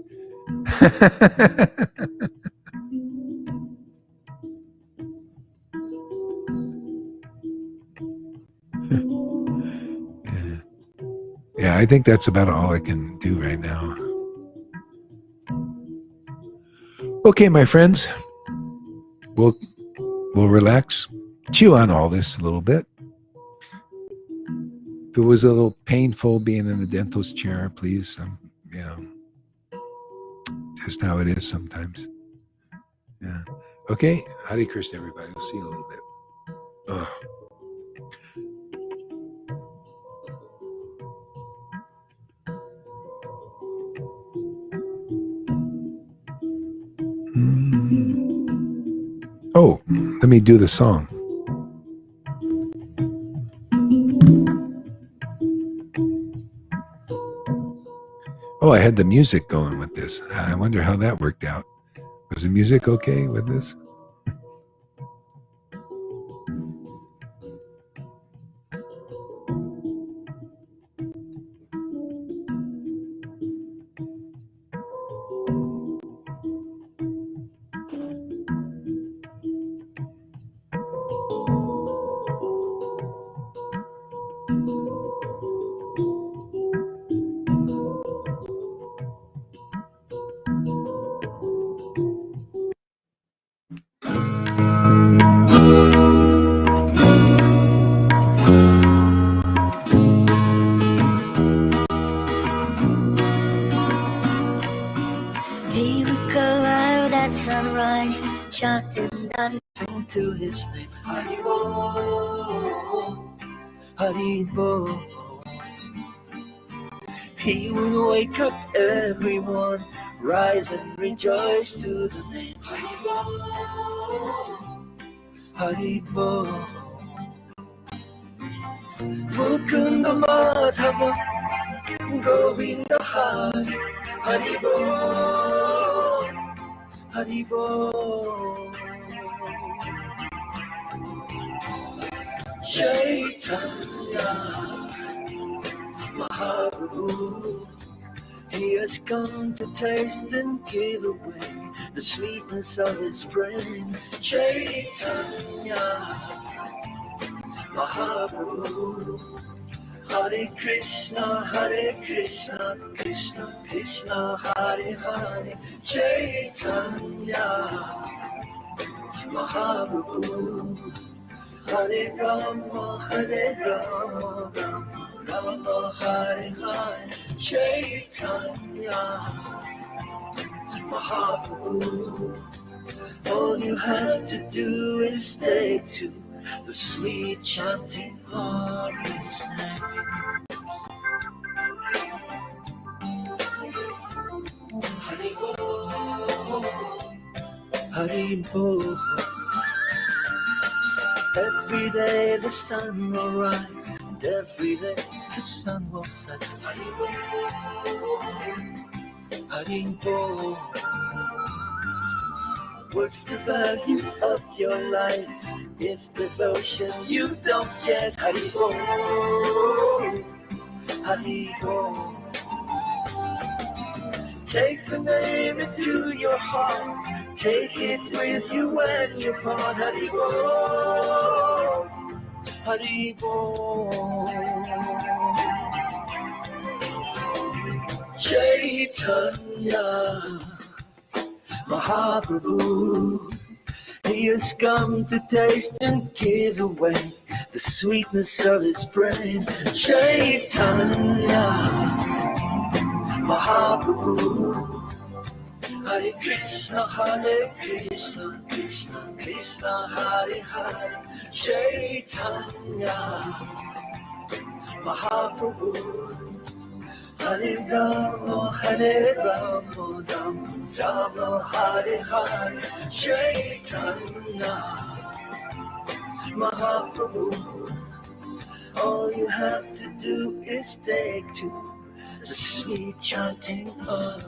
Yeah, I think that's about all I can do right now. Okay, my friends, we'll relax, chew on all this a little bit. If it was a little painful being in the dentist chair, please, just how it is sometimes. Yeah. Okay, Hare Krishna, everybody. We'll see you in a little bit. Ugh. Oh, let me do the song. Oh, I had the music going with this. I wonder how that worked out. Was the music okay with this? He would go out at sunrise, chanting, dancing to his name. Haribo, Haribo. He would wake up everyone, rise and rejoice to the name. Haribo, Haribo. Mukunda Madhava, Govinda Hari, Haribo, Haribo. Chaitanya Mahaprabhu, he has come to taste and give away the sweetness of his brain. Chaitanya Mahaprabhu, Hare Krishna, Krishna Krishna, Hare Hare. Chaitanya Mahaprabhu, Hare Rama, Rama Hare Hare. Chaitanya Mahaprabhu, all you have to do is stay to the sweet chanting of his name. Haribo, Haribo. Every day the sun will rise, and every day the sun will set. Haribo, Haribo. What's the value of your life if devotion you don't get? Haribo, Haribo. Take the name into your heart, take it with you when you part. Haribo, Haribo. Chaitanya Mahaprabhu, he has come to taste and give away the sweetness of his brain. Chaitanya Mahaprabhu, Hare Krishna, Krishna Krishna, Hare Hare. Chaitanya Mahaprabhu, Hare Rama, Hare Rama, Rama Hare Hare, Chaitanya Mahaprabhu. All you have to do is take to the sweet chanting of